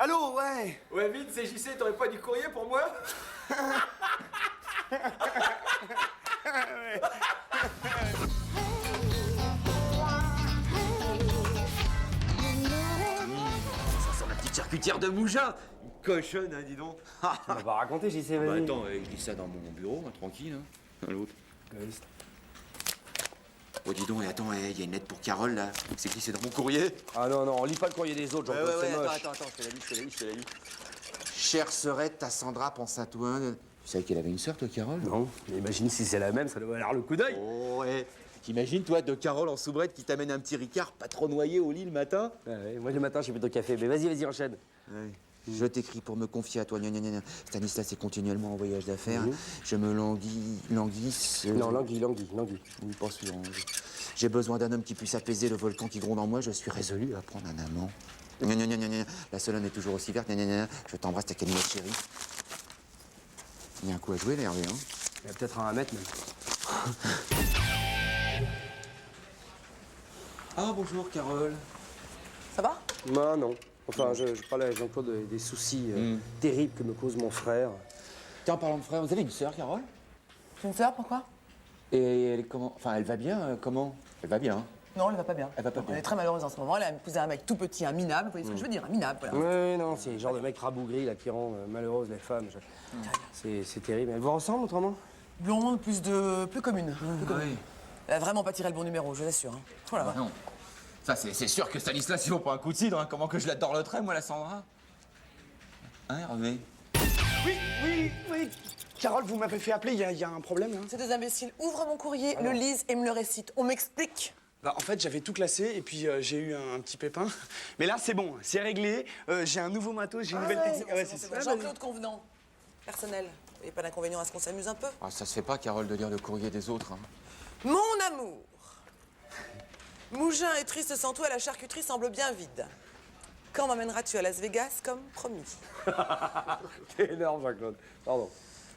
Allô, ouais. Ouais, vite, c'est JC, t'aurais pas du courrier pour moi? Ça sent la petite charcutière de Mougin. Une cochonne, hein, dis donc. Tu m'as pas raconté, j'y sais, Bah vas-y. attends, je dis ça dans mon bureau, hein, tranquille, hein. L'autre. Égoïste. Oh, dis donc, et attends, il y a une lettre pour Carole, là. C'est qui, c'est dans mon courrier? Ah non, non, on lit pas le courrier des autres, Jean-Claude, c'est moche. attends, je te la lis. Chère sœurette, ta Sandra pense à toi. Tu savais qu'elle avait une sœur, toi, Carole? Non, mais imagine si c'est la même, ça doit avoir le coup d'œil. Oh, ouais. T'imagines, toi, de Carole en soubrette qui t'amène un petit Ricard pas trop noyé au lit le matin? Ouais, moi, le matin, je fais plutôt café, mais vas-y, enchaîne. Ouais. Je t'écris pour me confier à toi. Gna, gna, gna, gna. Stanislas est continuellement en voyage d'affaires. Mhm. Je me languisse. Non, languille. Oui, pas sûr. Hein. J'ai besoin d'un homme qui puisse apaiser le volcan qui gronde en moi. Je suis résolu à prendre un amant. Gna, gna, gna, gna, gna. La Solonne est toujours aussi verte. Gna, gna, gna. Je t'embrasse, ta Camilla chérie. Il y a un coup à jouer, là, Hervé, hein? Il y a peut-être un à mettre, même. Ah, bonjour, Carole. Ça va? Non, non. Enfin, je parlais à Jean-Claude des soucis terribles que me cause mon frère. Tiens, en parlant de frère, vous avez une sœur, Carole? Tu veux me faire, pourquoi? Et elle est comment? Enfin, elle va bien, comment? Elle va bien, hein? Non, elle va pas bien. Elle va pas bien. Elle est très malheureuse en ce moment. Elle a épousé un mec tout petit, un minable. Vous voyez ce que je veux dire? Un minable, voilà. Oui, non, c'est le genre de mec rabougri, là, qui rend malheureuses les femmes. C'est terrible. Elle vous ressemble, autrement? Blonde, plus commune. Plus commune. Oui. Elle a vraiment pas tiré le bon numéro, je vous assure. Hein. Voilà. Ah non. Ça, c'est sûr que Stanislas, il vaut pas un coup de cidre, hein. Comment que je l'adore le trait, moi, la Sandra? Hein, Hervé? Oui. Carole, vous m'avez fait appeler, il y a un problème, là? Ces deux imbéciles ouvrent mon courrier, le lisent et me le récitent. On m'explique. Bah, en fait, j'avais tout classé et puis j'ai eu un petit pépin. Mais là, c'est bon, c'est réglé. J'ai un nouveau matos, j'ai une nouvelle technique. Ah ouais, c'est ça. Jean-Claude Convenant. Personnel. Vous voyez pas d'inconvénient à ce qu'on s'amuse un peu? Ah, ça se fait pas, Carole, de lire le courrier des autres, hein. Mon amour. Mougin est triste sans toi, la charcuterie semble bien vide. Quand m'emmèneras-tu à Las Vegas, comme promis? C'est énorme, Jean-Claude. Pardon.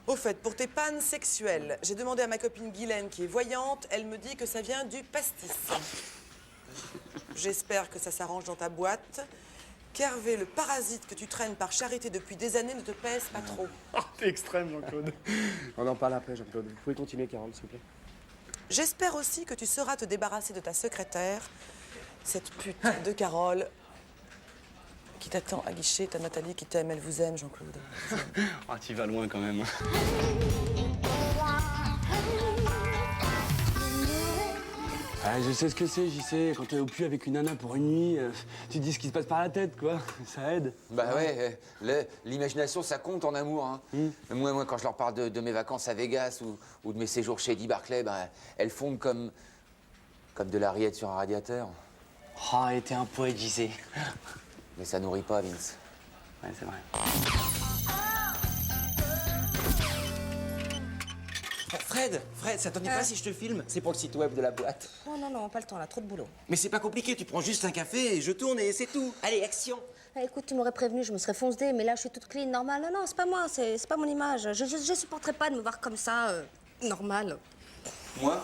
Au fait, pour tes pannes sexuelles, j'ai demandé à ma copine Guylaine, qui est voyante, elle me dit que ça vient du pastis. J'espère que ça s'arrange dans ta boîte, qu'Hervé, le parasite que tu traînes par charité depuis des années, ne te pèse pas trop. Ah, t'es extrême, Jean-Claude. On en parle après, Jean-Claude. Vous pouvez continuer, Carole, s'il vous plaît. J'espère aussi que tu sauras te débarrasser de ta secrétaire, cette pute de Carole, qui t'attend à guichet, ta Nathalie qui t'aime, elle vous aime, Jean-Claude. Ah, t'y vas loin quand même. Ah, je sais ce que c'est, j'y sais. Quand t'es au puits avec une nana pour une nuit, tu te dis ce qui se passe par la tête, quoi. Ça aide. Bah ouais, l'imagination, ça compte en amour, hein. Moi, quand je leur parle de mes vacances à Vegas ou de mes séjours chez Eddie Barclay, bah, elles fondent comme de la rillette sur un radiateur. Oh, elle était un poète, JC. Mais ça nourrit pas, Vince. Ouais, c'est vrai. Fred, ça t'ennuie pas si je te filme? C'est pour le site web de la boîte. Oh non, pas le temps, là, trop de boulot. Mais c'est pas compliqué, tu prends juste un café et je tourne et c'est tout. Allez, action! Ah, écoute, tu m'aurais prévenu, je me serais foncée, mais là, je suis toute clean, normale. Non, c'est pas moi, c'est pas mon image. Je supporterais pas de me voir comme ça, normal. Moi?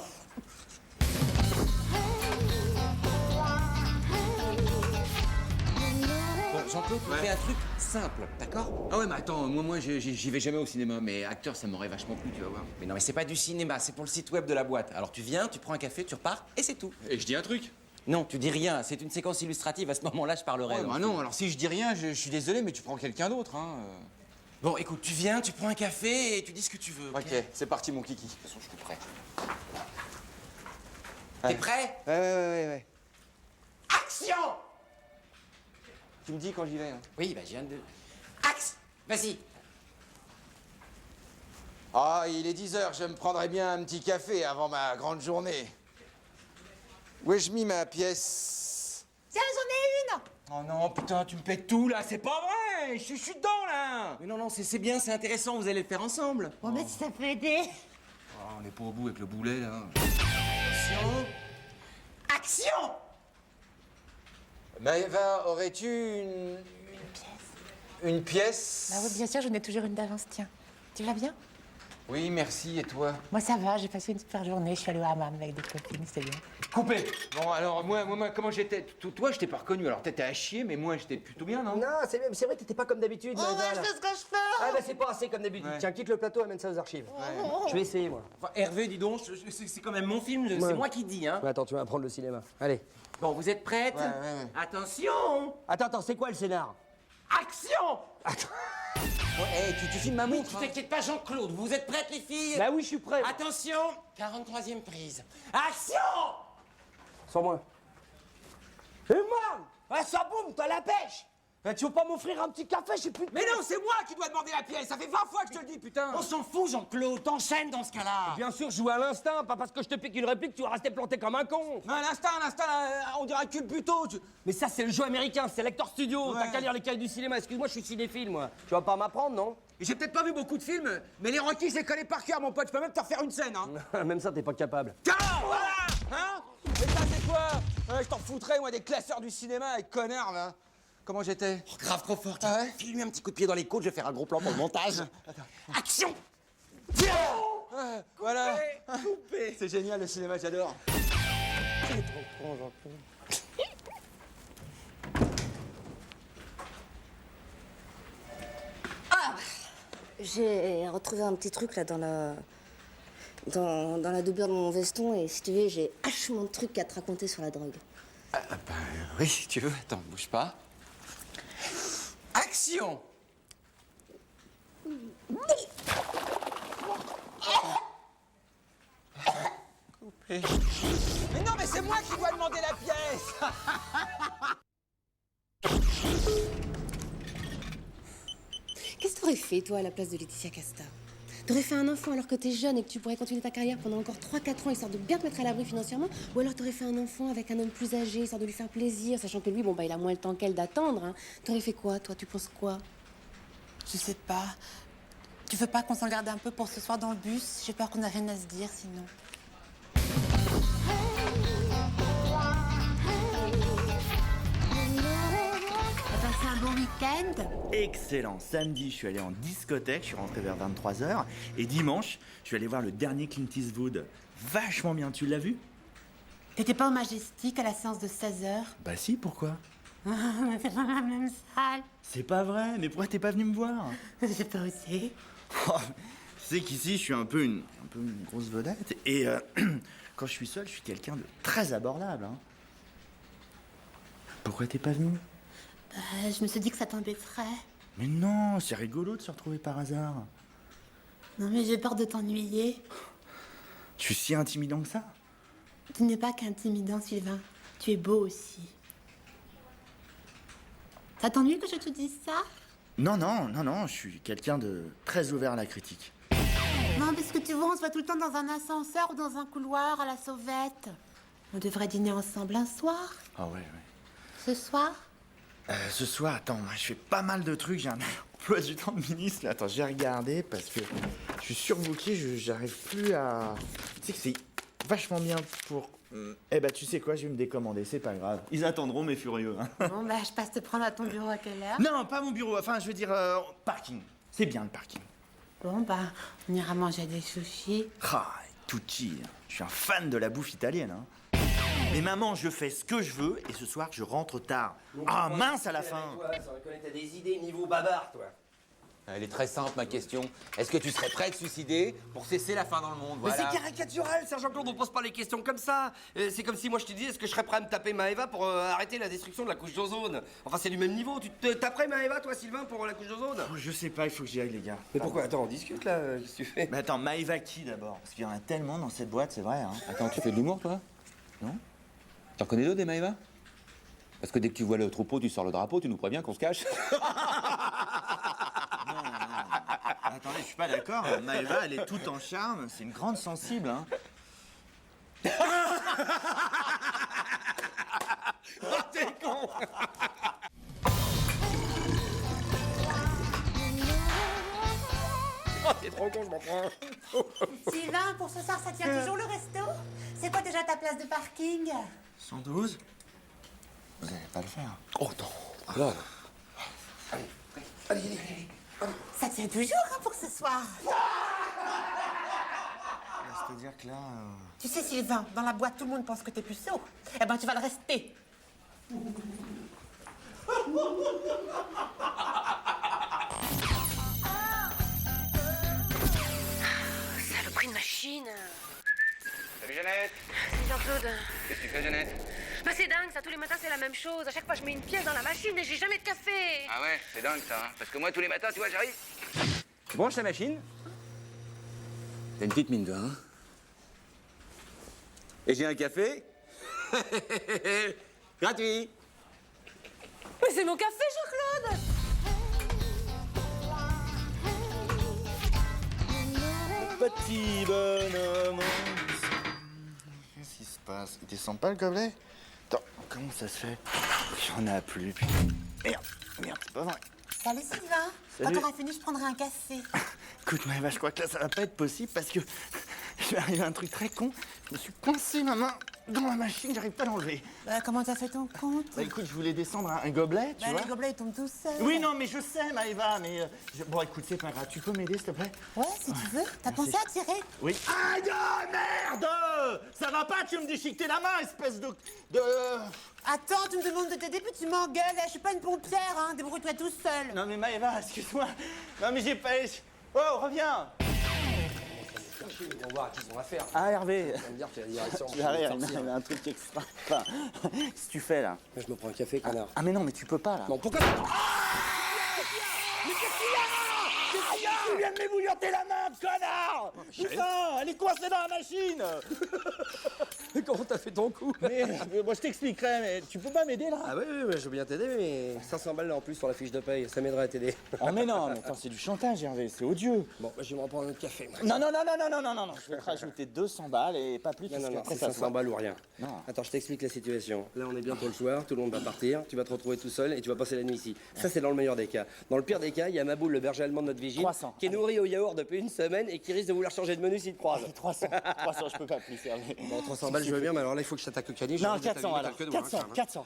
Bon, Jean-Claude, fais un truc simple, d'accord? Ah ouais, mais attends, moi, j'y vais jamais au cinéma, mais acteur, ça m'aurait vachement plu, tu vas voir. Mais non, mais c'est pas du cinéma, c'est pour le site web de la boîte. Alors tu viens, tu prends un café, tu repars, et c'est tout. Et je dis un truc. Non, tu dis rien, c'est une séquence illustrative, à ce moment-là, je parlerai. Ouais, bah non, alors si je dis rien, je suis désolé, mais tu prends quelqu'un d'autre, hein. Bon, écoute, tu viens, tu prends un café et tu dis ce que tu veux. Ok, c'est parti, mon kiki. De toute façon, je suis prêt. T'es prêt? Ouais. Action! Tu me dis quand j'y vais, hein. Oui, bah, je viens de... Axe! Vas-y! Ah, il est 10h, je me prendrais bien un petit café avant ma grande journée. Où ai-je mis ma pièce? Tiens, j'en ai une! Oh non, putain, tu me pètes tout, là, c'est pas vrai! Je suis dedans, là! Mais non, c'est bien, c'est intéressant, vous allez le faire ensemble. Bon, mais si ça peut aider. Oh, on n'est pas au bout avec le boulet, là. Action! Maëva, aurais-tu une pièce? Bah oui, bien sûr, je n'ai toujours une d'avance, tiens. Tu vas bien? Oui, merci, et toi? Moi, ça va, j'ai passé une super journée. Je suis allée au hammam avec des copines, c'était bien. Coupé. Bon, alors, moi, comment j'étais? Toi, je t'ai pas reconnu. Alors, t'étais à chier, mais moi, j'étais plutôt bien, non? Non, c'est vrai, t'étais pas comme d'habitude. Oh, ouais, je sais ce que je fais. Ah, bah c'est pas assez comme d'habitude. Ouais. Tiens, quitte le plateau, amène ça aux archives. Je vais essayer, moi. Enfin, Hervé, dis donc, c'est quand même mon film, c'est moi qui dis, hein. Ouais, attends, tu vas apprendre le cinéma. Allez. Bon, vous êtes prêtes? Ouais. Attention! Attends, c'est quoi le scénar? Action! Ouais, tu filmes ma Oui, montre, tu hein. t'inquiètes pas, Jean-Claude, vous êtes prêtes, les filles? Bah oui, je suis prêt. Attention! 43e prise. Action! Sans moi. Et moi? Ah, ça boum, t'as la pêche. Bah, tu veux pas m'offrir un petit café, je sais plus de... Mais non, c'est moi qui dois demander la pièce, ça fait 20 fois que je te le dis, putain! On s'en fout, Jean-Claude, t'enchaînes dans ce cas-là! Bien sûr, je joue à l'instinct, pas parce que je te pique une réplique, tu vas rester planté comme un con. Mais à l'instant, on dirait un cul plutôt. Mais ça, c'est le jeu américain, c'est Lector Studio. Ouais. T'as qu'à lire les cahiers du cinéma. Excuse-moi, je suis cinéphile, moi. Tu vas pas m'apprendre, non? J'ai peut-être pas vu beaucoup de films, mais les Rocky, c'est collé par cœur, mon pote. Je peux même te refaire une scène, hein. Même ça, t'es pas capable. Tiens, voilà! Hein? Et ça, c'est quoi? Je t'en foutrais, moi, des classeurs du cinéma, les connards, là. Comment j'étais? Oh, grave trop fort. Ah Ouais? File-lui un petit coup de pied dans les côtes, je vais faire un gros plan pour le montage. Action! Tiens! Voilà. Coupé! C'est génial, le cinéma, j'adore. J'ai retrouvé un petit truc là dans la doublure de mon veston et si tu veux, j'ai vachement de trucs à te raconter sur la drogue. Oui, si tu veux. Attends, bouge pas. Action! Coupé. Mais non, mais c'est moi qui dois demander la pièce! Qu'est-ce que t'aurais fait, toi, à la place de Laetitia Casta? T'aurais fait un enfant alors que t'es jeune et que tu pourrais continuer ta carrière pendant encore 3-4 ans histoire de bien te mettre à l'abri financièrement? Ou alors t'aurais fait un enfant avec un homme plus âgé histoire de lui faire plaisir, sachant que lui, bon, bah, il a moins le temps qu'elle d'attendre, hein. T'aurais fait quoi, toi? Tu penses quoi? Je sais pas. Tu veux pas qu'on s'en garde un peu pour ce soir dans le bus? J'ai peur qu'on ait rien à se dire, sinon. T'as passé un bon week-end? Excellent. Samedi, je suis allé en discothèque, je suis rentré vers 23h. Et dimanche, je suis allé voir le dernier Clint Eastwood. Vachement bien, tu l'as vu? T'étais pas au Majestic à la séance de 16h? Bah si, pourquoi? C'est pas la même salle. C'est pas vrai, mais pourquoi t'es pas venu me voir? J'ai pas osé. Tu sais qu'ici, je suis un peu une grosse vedette. Et quand je suis seul, je suis quelqu'un de très abordable. Hein. Pourquoi t'es pas venu? Je me suis dit que ça t'embêterait. Mais non, c'est rigolo de se retrouver par hasard. Non, mais j'ai peur de t'ennuyer. Tu es si intimidant que ça? Tu n'es pas qu'intimidant, Sylvain. Tu es beau aussi. Ça t'ennuie que je te dise ça? Non, je suis quelqu'un de très ouvert à la critique. Non, parce que tu vois, on se voit tout le temps dans un ascenseur ou dans un couloir à la sauvette. On devrait dîner ensemble un soir. Ah ouais. Ce soir? Ce soir, attends, moi je fais pas mal de trucs, j'ai un emploi du temps de ministre là. Attends, j'ai regardé parce que je suis surbooké, j'arrive plus à... Tu sais que c'est vachement bien pour... Eh ben tu sais quoi, je vais me décommander, c'est pas grave. Ils attendront mes furieux. Hein. Bon, bah, je passe te prendre à ton bureau à quelle heure? Non, pas mon bureau, enfin je veux dire parking. C'est bien le parking. Bon, bah, on ira manger des sushis. Ah, tutti, je suis un fan de la bouffe italienne. Hein. Mais maman, je fais ce que je veux et ce soir je rentre tard. Ah mince à la fin. Ça reconnaît, t'as des idées niveau bavard, toi. Elle est très simple, ma question. Est-ce que tu serais prêt à te suicider pour cesser la faim dans le monde? Mais Voilà. c'est caricatural, ça, Jean-Claude, on pose pas les questions comme ça. C'est comme si moi je te disais, est-ce que je serais prêt à me taper Maëva pour arrêter la destruction de la couche d'ozone? Enfin, c'est du même niveau. Tu te taperais Maëva, toi, Sylvain, pour la couche d'ozone? Oh, je sais pas, il faut que j'y aille les gars. Mais pourquoi? Attends, on discute là, qu'est-ce que tu fais? Mais attends, Maëva qui d'abord? Parce qu'il y en a tellement dans cette boîte, c'est vrai. Hein. Attends, tu fais de l'humour, toi? Non? T'en connais d'autres, des Maëva? Parce que dès que tu vois le troupeau, tu sors le drapeau, tu nous préviens qu'on se cache. Attendez, je suis pas d'accord. Maëva, elle est toute en charme. C'est une grande sensible, hein. Oh, t'es con! Oh, t'es trop con, je m'en prends. Sylvain, pour ce soir, ça tient toujours le resto? C'est quoi déjà ta place de parking? 112? Vous allez pas le faire. Oh non, là. Ça tient toujours, hein, pour ce soir. C'est-à-dire que là... Tu sais, Sylvain, dans la boîte, tout le monde pense que t'es puceau. Eh ben, tu vas le rester. Saloperie de machine. Salut Jeannette. Salut Jean-Claude. Qu'est-ce que tu fais Jeannette? Bah c'est dingue, ça, tous les matins c'est la même chose. À chaque fois je mets une pièce dans la machine et j'ai jamais de café. Ah ouais, c'est dingue ça, hein. Parce que moi tous les matins, tu vois, j'arrive. Tu branches la machine? T'as une petite mine toi, hein? Et j'ai un café? Gratuit. Mais c'est mon café, Jean-Claude. Petit bonhomme. Qu'est-ce qui se passe? Il descend pas le gobelet? Attends, comment ça se fait? J'en ai plus, putain. Merde, c'est pas vrai. Salut, Sylvain. Salut. Quand t'auras fini, je prendrai un café. Écoute, Maëva, je crois que là, ça va pas être possible parce que il m'est arrivé un truc très con. Je me suis coincé ma main dans la machine, j'arrive pas à l'enlever. Bah, comment t'as fait ton compte? Bah écoute, je voulais descendre un gobelet, tu vois. Les gobelets, ils tombent tout seuls. Oui, non, mais je sais, Maëva, mais... Bon, écoute, c'est pas grave. Tu peux m'aider, s'il te plaît? Ouais, si tu veux. T'as pensé à tirer? Oui. Aïe, merde! Ça va pas, tu veux me déchiqueter la main, espèce de... Attends, tu me demandes de t'aider, puis tu m'engueules. Je suis pas une pompière, hein. Débrouille-toi tout seul. Non, mais Maëva, excuse-moi. Non, mais j'ai pas... Oh, reviens! On va voir à qui ils ont affaire. Ah, Hervé. On va me dire que la direction. Tu vas rire, il y a un truc extra. Enfin, qu'est-ce que tu fais, là? Je me prends un café, connard. Ah, mais non, mais tu peux pas, là. Non, pourquoi? Mais qu'est-ce qu'il y a? Tu viens de m'ébouillanter la main, connard! Putain, elle est coincée dans la machine! Comment t'as fait ton coup? mais moi, je t'expliquerai, mais tu peux pas m'aider, là? Ah oui, je veux bien t'aider, mais 500 balles là en plus sur la fiche de paye, ça m'aiderait à t'aider. Oh, mais non, mais attends, c'est du chantage, Hervé, c'est odieux. Bon, je vais me reprendre un autre café. Moi. Non, je vais te rajouter 200 balles et pas plus. Non, parce qu'après, c'est ça se 500 voit. balles ou rien. Non. Attends, je t'explique la situation. Là, on est bientôt le soir, tout le monde va partir, tu vas te retrouver tout seul et tu vas passer la nuit ici. Ça, c'est dans le meilleur des cas. Dans le pire des cas, il y a Maboul, le berger allemand de notre vigile, 300. qui est nourri au yaourt depuis une semaine et qui risque de vouloir changer de menu s'il te croise. 300, je peux pas plus, Hervé. Bon, 300 balles, je veux bien, mais alors là, il faut que je t'attaque au caniche. Non, 400 alors. 400.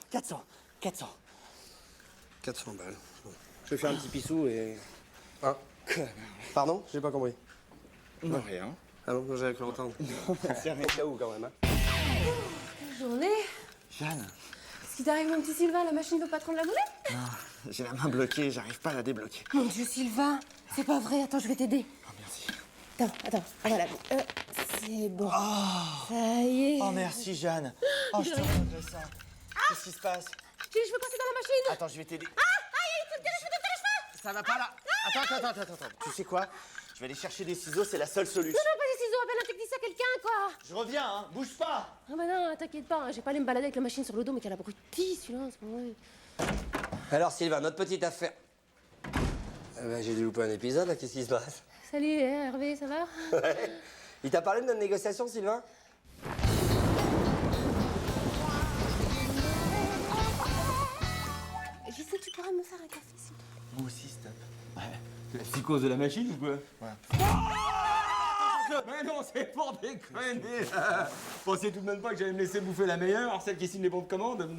400 balles. Bon. Je vais faire un petit pissou et... Hein? Pardon? J'ai pas compris. Non, rien. Ah non, j'avais cru entendre. C'est rien. Au cas où, quand même, hein. Journée. Jeanne, Qu'est-ce qui t'arrive, mon petit Sylvain? La machine ne veut pas te rendre la monnaie? j'ai la main bloquée, j'arrive pas à la débloquer. Mon Dieu, Sylvain. C'est pas vrai. Attends, je vais t'aider. Oh, merci. Attends. Ah, voilà. C'est bon. Ça y est. Oh, merci, Jeanne. Oh, je te regrette ça. Qu'est-ce qui se passe? J'ai les cheveux coincés dans la machine. Attends, je vais t'aider. Ah, il faut me tirer les cheveux, Ça va pas là. Attends. Tu sais quoi? Je vais aller chercher des ciseaux, c'est la seule solution. Non, pas les ciseaux, appelle un technicien, quelqu'un, quoi. Je reviens, hein. Bouge pas. Ah bah non, t'inquiète pas, hein, j'ai pas allé me balader avec la machine sur le dos, mais qu'elle abrutit, celui-là, c'est pas vrai. Alors, Sylvain, notre petite affaire. J'ai dû louper un épisode, là, qu'est-ce qui se passe? Salut, Hervé, ça va? Ouais. Il t'a parlé de notre négociation, Sylvain? Je sais, tu pourras me faire un café, s'il te plaît. Moi aussi, stop. C'est la psychose de la machine ou quoi? Ouais. Mais non, c'est pour déconner. Pensez tout de même pas que j'allais me laisser bouffer la meilleure, celle qui signe les bons de commande.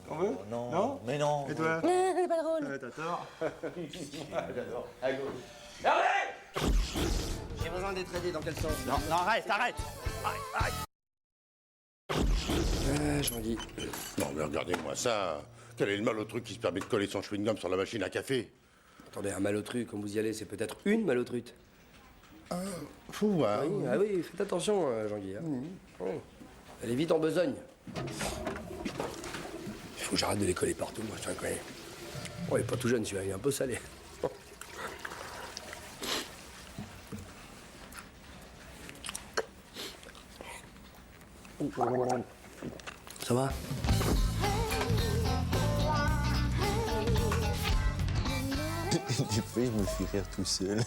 On veut? Non, mais non. Et toi? C'est pas drôle. Ouais, t'as tort. J'adore. À gauche. J'ai besoin d'être aidé, dans quel sens? Non, arrête. Je m'en dis. Non, mais regardez-moi ça. Quel est le mal au truc qui se permet de coller son chewing-gum sur la machine à café? Attendez, un malotru, comme vous y allez, c'est peut-être une malotrute. Fou, hein? Oui, ah oui, faites attention, Jean-Guy. Hein. Oh. Elle est vite en besogne. Il faut que j'arrête de les coller partout, moi, je te reconnais. Oh, il est pas tout jeune, celui-là, il est un peu salé. Ça va? Des fois, je me fais rire tout seul.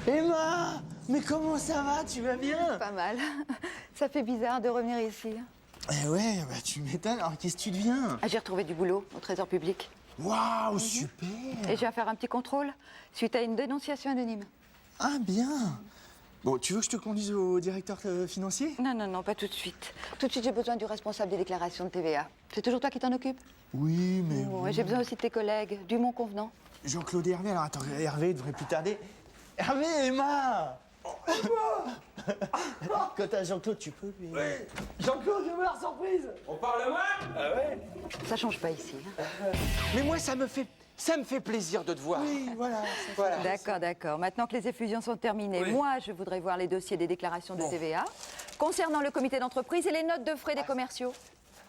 Emma! Mais comment ça va? Tu vas bien? Pas mal. Ça fait bizarre de revenir ici. Eh ouais, bah tu m'étonnes. Alors, qu'est-ce que tu deviens? Ah, j'ai retrouvé du boulot au Trésor public. Waouh, super! Et je vais faire un petit contrôle suite à une dénonciation anonyme. Ah, bien! Bon, tu veux que je te conduise au directeur financier? Non, pas tout de suite. Tout de suite, j'ai besoin du responsable des déclarations de TVA. C'est toujours toi qui t'en occupes? Oui, mais... Ouais, j'ai besoin aussi de tes collègues, du mon convenant. Jean-Claude et Hervé, alors attends, Hervé devrait plus tarder. Hervé, Emma. Quand t'as Jean-Claude, tu peux lui. Jean-Claude, je veux la surprise. On parle moi? Ah ouais? Ça change pas ici. hein. Mais moi, ça me fait plaisir de te voir. Oui, voilà. D'accord, d'accord. Maintenant que les effusions sont terminées, moi, je voudrais voir les dossiers des déclarations de TVA concernant le comité d'entreprise et les notes de frais des commerciaux.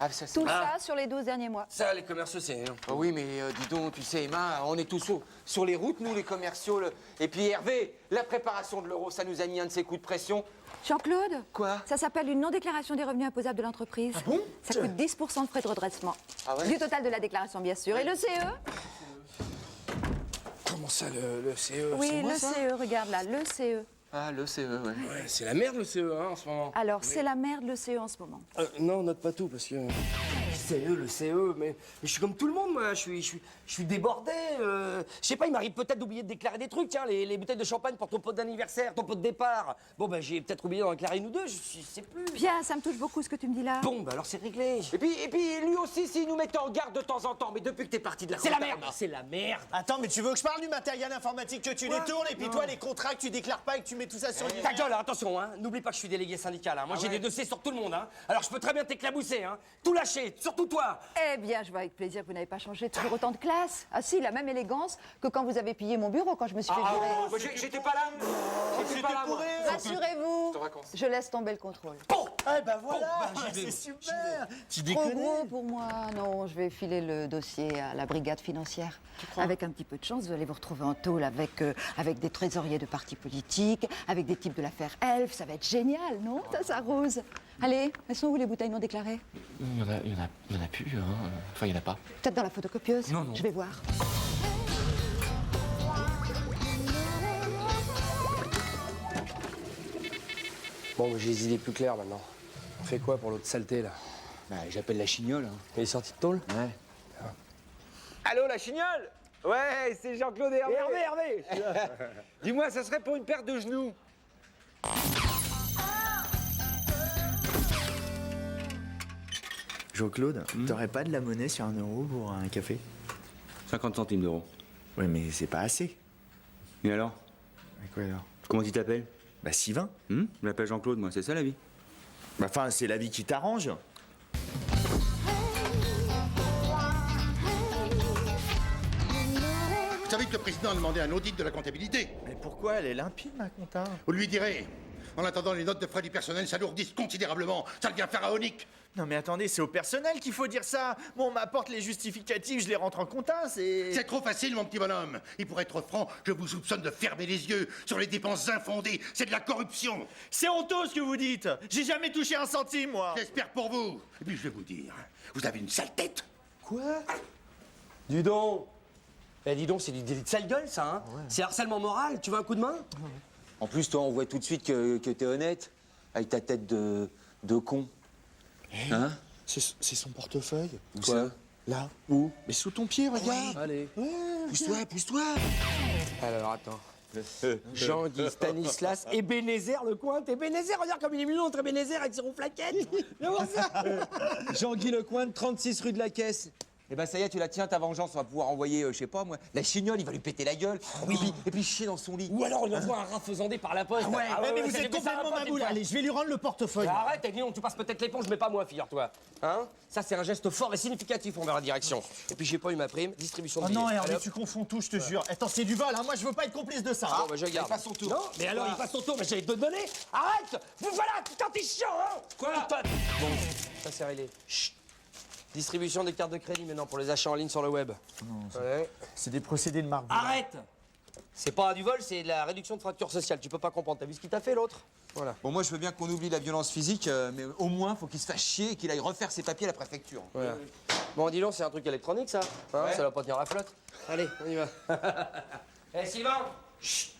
Ah, ça, c'est... Tout ça sur les 12 derniers mois. Ça, les commerciaux, c'est... Ah oui, mais dis donc, tu sais, Emma, on est tous sur les routes, nous, les commerciaux. Et puis Hervé, la préparation de l'euro, ça nous a mis un de ces coups de pression. Jean-Claude? Quoi? Ça s'appelle une non-déclaration des revenus imposables de l'entreprise. Ah bon? Ça coûte 10% de frais de redressement. Ah ouais? Du total de la déclaration, bien sûr. Et le CE? Comment ça, le CE? Oui, c'est moi, le ça CE, regarde là, le CE. Ah, le CE, ouais. Ouais, c'est la merde, le CE, hein, en ce moment. Alors, c'est la merde, le CE en ce moment. Non, note pas tout, parce que... Le CE, mais je suis comme tout le monde, moi. Je suis débordé. Je sais pas, il m'arrive peut-être d'oublier de déclarer des trucs, tiens, les bouteilles de champagne pour ton pot d'anniversaire, ton pot de départ. Bon, ben, j'ai peut-être oublié d'en déclarer une ou deux, je sais plus. Bien, ça me touche beaucoup ce que tu me dis là. Bon, ben alors c'est réglé. Et puis lui aussi, s'il nous mettait en garde de temps en temps, mais depuis que t'es parti de la C'est la comptable. merde, c'est la merde. Attends, mais tu veux que je parle du matériel informatique que tu détournes et puis toi, les contrats que tu déclares pas et que tu mets tout ça sur Ta gueule, alors, attention, hein. N'oublie pas que je suis délégué syndical. Hein. Moi, j'ai des dossiers sur tout le monde. Hein. Alors, je peux très bien t'éclabousser. Hein. Tout lâcher, surtout toi. Eh bien, je vois avec plaisir que vous n'avez pas changé toujours autant de classe. Ah si, la même élégance que quand vous avez pillé mon bureau quand je me suis fait virer. J'étais pas là. J'étais pas là, moi. Rassurez-vous, je laisse tomber le contrôle. Eh ben voilà, c'est super. Tu Trop déconnes. gros pour moi. Non, je vais filer le dossier à la brigade financière. Avec un petit peu de chance, vous allez vous retrouver en tôle avec des trésoriers de partis politiques, avec des types de l'affaire Elf. Ça va être génial, non? Ça s'arrose. Allez, elles sont où les bouteilles non déclarées? Il y en a plus, hein. Enfin, il y en a pas. Peut-être dans la photocopieuse. Non. Je vais voir. Bon, j'ai les idées plus claires maintenant. On fait quoi pour l'autre saleté, là? Bah, j'appelle la chignole. Hein. Il est sorti de tôle? Ouais. Allô, la chignole? Ouais, c'est Jean-Claude et Hervé. Hervé Dis-moi, ça serait pour une paire de genoux. Jean-Claude, t'aurais pas de la monnaie sur 1 euro pour un café? 50 centimes d'euros. Ouais, mais c'est pas assez. Et alors? Mais quoi alors? Comment tu t'appelles? Bah Sylvain. Je m'appelle Jean-Claude, moi, c'est ça la vie. Bah enfin, c'est la vie qui t'arrange. Vous savez que le président a demandé un audit de la comptabilité. Mais pourquoi? Elle est limpide, ma compta. Vous lui direz, en attendant, les notes de frais du personnel s'alourdissent considérablement. Ça devient pharaonique. Non mais attendez, c'est au personnel qu'il faut dire ça. Bon, on m'apporte les justificatifs, je les rentre en compta, c'est... C'est trop facile, mon petit bonhomme. Et pour être franc, je vous soupçonne de fermer les yeux sur les dépenses infondées. C'est de la corruption. C'est honteux ce que vous dites. J'ai jamais touché un centime, moi. J'espère pour vous. Et puis je vais vous dire, vous avez une sale tête. Quoi? Dis donc. Eh, dis donc, c'est du délit de sale gueule, ça, hein? C'est harcèlement moral. Tu veux un coup de main? En plus, toi, on voit tout de suite que t'es honnête, avec ta tête de con. Hein? C'est son portefeuille. Quoi? Là. Où? Mais sous ton pied, regarde. Allez. Pousse-toi. Alors, attends. Jean-Guy, Stanislas, Ebenezer, le coin. Ebenezer, regarde comme il est mignon, notre Ebenezer avec ses rouflaquettes. Viens voir ça. Jean-Guy Lecointe, 36 rue de la Caisse. Eh ben ça y est, tu la tiens, ta vengeance, on va pouvoir envoyer, je sais pas moi, la chignole, il va lui péter la gueule, et puis chier dans son lit. Ou alors on lui envoie un rat faisandé par la poste. Mais vous êtes complètement maboule. Allez, je vais lui rendre le portefeuille. Arrête, dis donc, tu passes peut-être l'éponge, mais pas moi, figure-toi. Hein? Ça, c'est un geste fort et significatif envers la direction. Et puis j'ai pas eu ma prime, distribution de Oh billets. non, Hervé, Allez, tu confonds tout, je te jure. Attends, c'est du vol, hein. Moi je veux pas être complice de ça. Bon, bah, je garde. Il passe son tour. Non, mais alors il passe son tour, mais j'allais te donner. Arrête! Vous voilà, putain, t'es chiant, hein? Quoi? Bon, ça c'est réglé. Chut. Distribution des cartes de crédit maintenant pour les achats en ligne sur le web. Ouais. C'est des procédés de marque. Arrête! C'est pas du vol, c'est de la réduction de fracture sociale. Tu peux pas comprendre. T'as vu ce qu'il t'a fait, l'autre? Voilà. Bon, moi je veux bien qu'on oublie la violence physique, mais au moins faut qu'il se fasse chier et qu'il aille refaire ses papiers à la préfecture. Voilà. Bon, dis donc, c'est un truc électronique, ça. Hein, Ouais. ça va pas tenir la flotte. Allez, on y va. Eh, Sylvain! Chut!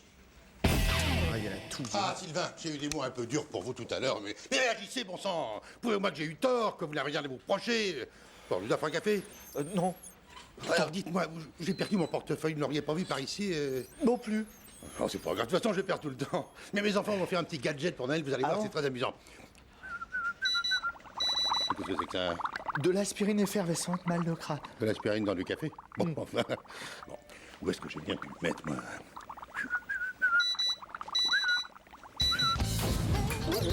Ah, il y a tout. Ah, Sylvain, j'ai eu des mots un peu durs pour vous tout à l'heure, mais réagissez, bon sang. Prouvez-moi que j'ai eu tort, que vous n'avez rien à vous reprocher. Bon, je vous offre un café? Non. Alors dites-moi, j'ai perdu mon portefeuille, vous ne l'auriez pas vu par ici Non plus. Oh, c'est pas grave, de toute façon, je perds tout le temps. Mais mes enfants vont faire un petit gadget pour Noël, vous allez voir, bon c'est très amusant. Qu'est-ce que c'est que ça? De l'aspirine effervescente, mal de crâne. De l'aspirine dans du café? Bon, enfin. Bon, où est-ce que j'ai bien pu le mettre, moi? Mais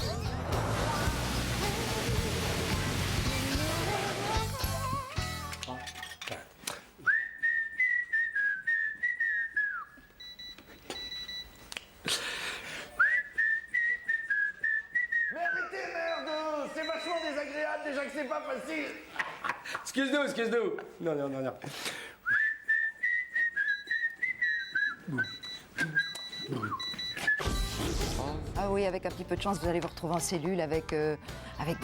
arrêtez, merde! C'est vachement désagréable, déjà que c'est pas facile! Excuse-nous, excuse-nous. Non, non, non, non. Ah oui, avec un petit peu de chance, vous allez vous retrouver en cellule avec des... comment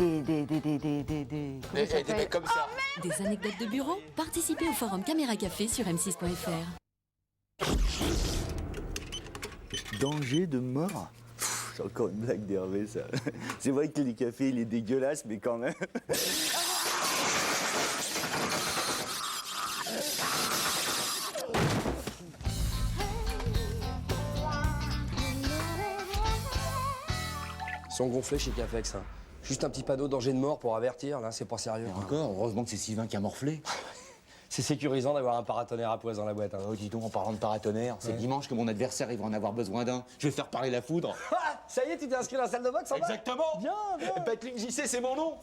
ça s'appelle mecs comme ça. Des anecdotes de bureau? Participez au forum Caméra Café sur m6.fr. Danger de mort? C'est encore une blague d'Hervé, ça. C'est vrai que le café, il est dégueulasse, mais quand même. Ils sont gonflés chez Cafex. Hein. Juste un petit panneau danger de mort pour avertir, là, c'est pas sérieux. Et encore, heureusement que c'est Sylvain qui a morflé. C'est sécurisant d'avoir un paratonnerre à poise dans la boîte. Hein. Oh, dis donc, en parlant de paratonnerre, c'est dimanche que mon adversaire il va en avoir besoin d'un. Je vais faire parler la foudre. Ah, ça y est, tu t'es inscrit dans la salle de boxe en bas? Exactement. Bien, bien. Battling JC, c'est mon nom.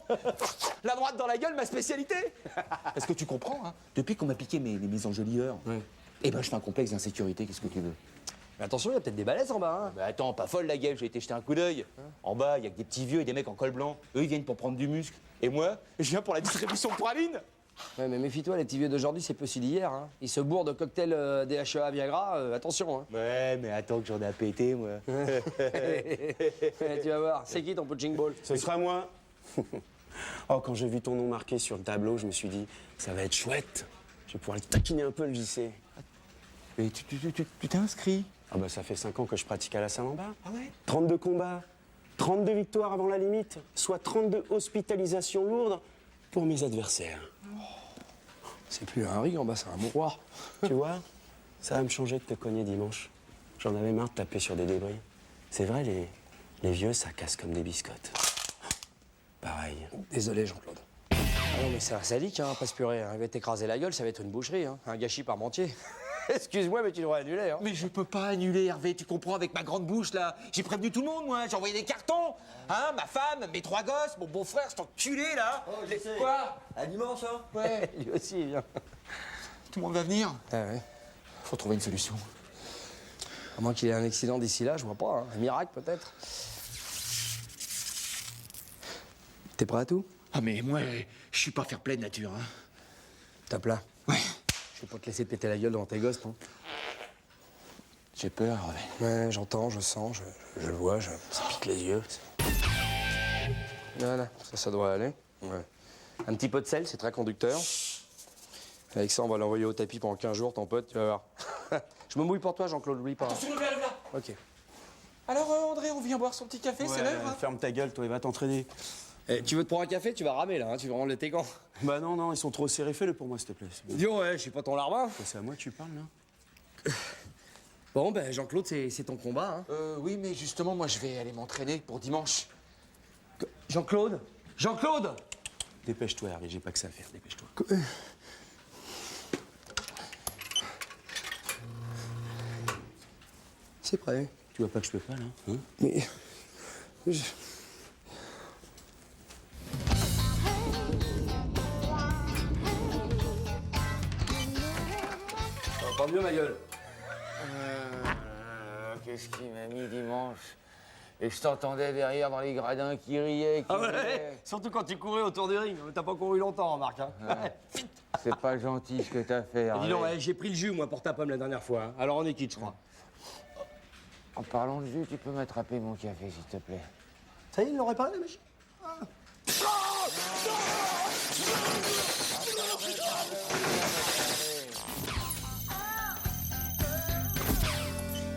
La droite dans la gueule, ma spécialité. Parce que tu comprends, hein, depuis qu'on m'a piqué mes enjolieurs, eh ben je fais un complexe d'insécurité, qu'est-ce que tu veux? Mais attention, il y a peut-être des balaises en bas. Hein. Bah attends, pas folle la gueule, j'ai été jeter un coup d'œil. En bas, il y a que des petits vieux et des mecs en col blanc. Eux, ils viennent pour prendre du muscle. Et moi, je viens pour la distribution de pralines. Ouais, mais méfie-toi, les petits vieux d'aujourd'hui, c'est possible d'hier. Hein. Ils se bourrent de cocktails DHEA Viagra, attention. Hein. Ouais, mais attends que j'en ai à péter, moi. Tu vas voir, c'est qui ton punching ball? Ce sera moi. Oh, quand j'ai vu ton nom marqué sur le tableau, je me suis dit, ça va être chouette. Je vais pouvoir le taquiner un peu, le JC. Mais tu t'es inscrit? Ah bah ça fait 5 ans que je pratique à la salle en bas. Ah ouais? 32 combats, 32 victoires avant la limite, soit 32 hospitalisations lourdes pour mes adversaires. C'est plus un ring en bas, c'est un mouroir. Tu vois, ça va me changer de te cogner dimanche. J'en avais marre de taper sur des débris. C'est vrai, les vieux, ça casse comme des biscottes. Pareil. Désolé, Jean-Claude. Ah non, mais c'est un sadique, hein, pas se purée. Hein. Il va t'écraser la gueule, ça va être une boucherie. Hein. Un gâchis parmentier. Excuse-moi, mais tu devrais annuler. Hein. Mais je peux pas annuler, Hervé, tu comprends, avec ma grande bouche, là. J'ai prévenu tout le monde, moi. J'ai envoyé des cartons. Hein, ma femme, mes 3 gosses, mon beau-frère, cet enculé, là. Oh, je sais. Quoi? À dimanche, hein? Ouais. Lui aussi, il vient. Tout le monde va venir. Ah ouais. Faut trouver une solution. À moins qu'il y ait un accident d'ici là, je vois pas. Hein. Un miracle, peut-être. T'es prêt à tout? Ah, mais moi, je suis pas fair-play de nature, hein. Tape là. Ouais. Je vais pas te laisser te péter la gueule devant tes gosses, non? J'ai peur, Hervé. Ouais, j'entends, je sens, je vois, ça pique les yeux. Voilà, ça doit aller. Ouais. Un petit peu de sel, c'est très conducteur. Avec ça, on va l'envoyer au tapis pendant 15 jours, ton pote, tu vas voir. Je me mouille pour toi, Jean-Claude, oublie pas. Attention, le verre, là. Ok. Alors, André, on vient boire son petit café, c'est l'heure, hein? Ferme ta gueule, toi, et va t'entraîner. Eh, tu veux te prendre un café? Tu vas ramer, là, hein, tu vas rendre tes gants. Bah non, non, ils sont trop serrés, fais-le pour moi, s'il te plaît. Bon. Dis ouais, je suis pas ton larbin. C'est à moi que tu parles, là. Bon, ben, Jean-Claude, c'est ton combat, hein. Oui, mais justement, moi, je vais aller m'entraîner pour dimanche. Jean-Claude? Jean-Claude! Dépêche-toi, Hervé, j'ai pas que ça à faire, dépêche-toi. C'est prêt. Tu vois pas que je peux pas, là, hein? Mais... Pas mieux, ma gueule. Qu'est-ce qui m'a mis dimanche? Et je t'entendais derrière dans les gradins qui riaient, qui riaient. Surtout quand tu courais autour du ring. T'as pas couru longtemps, remarque. Hein. C'est pas gentil ce que t'as fait. Dis donc, j'ai pris le jus, moi, pour ta pomme la dernière fois. Hein. Alors on est quitte, je crois. En parlant de jus, tu peux m'attraper mon café, s'il te plaît. Ça y est, il l'aurait pas, la machine?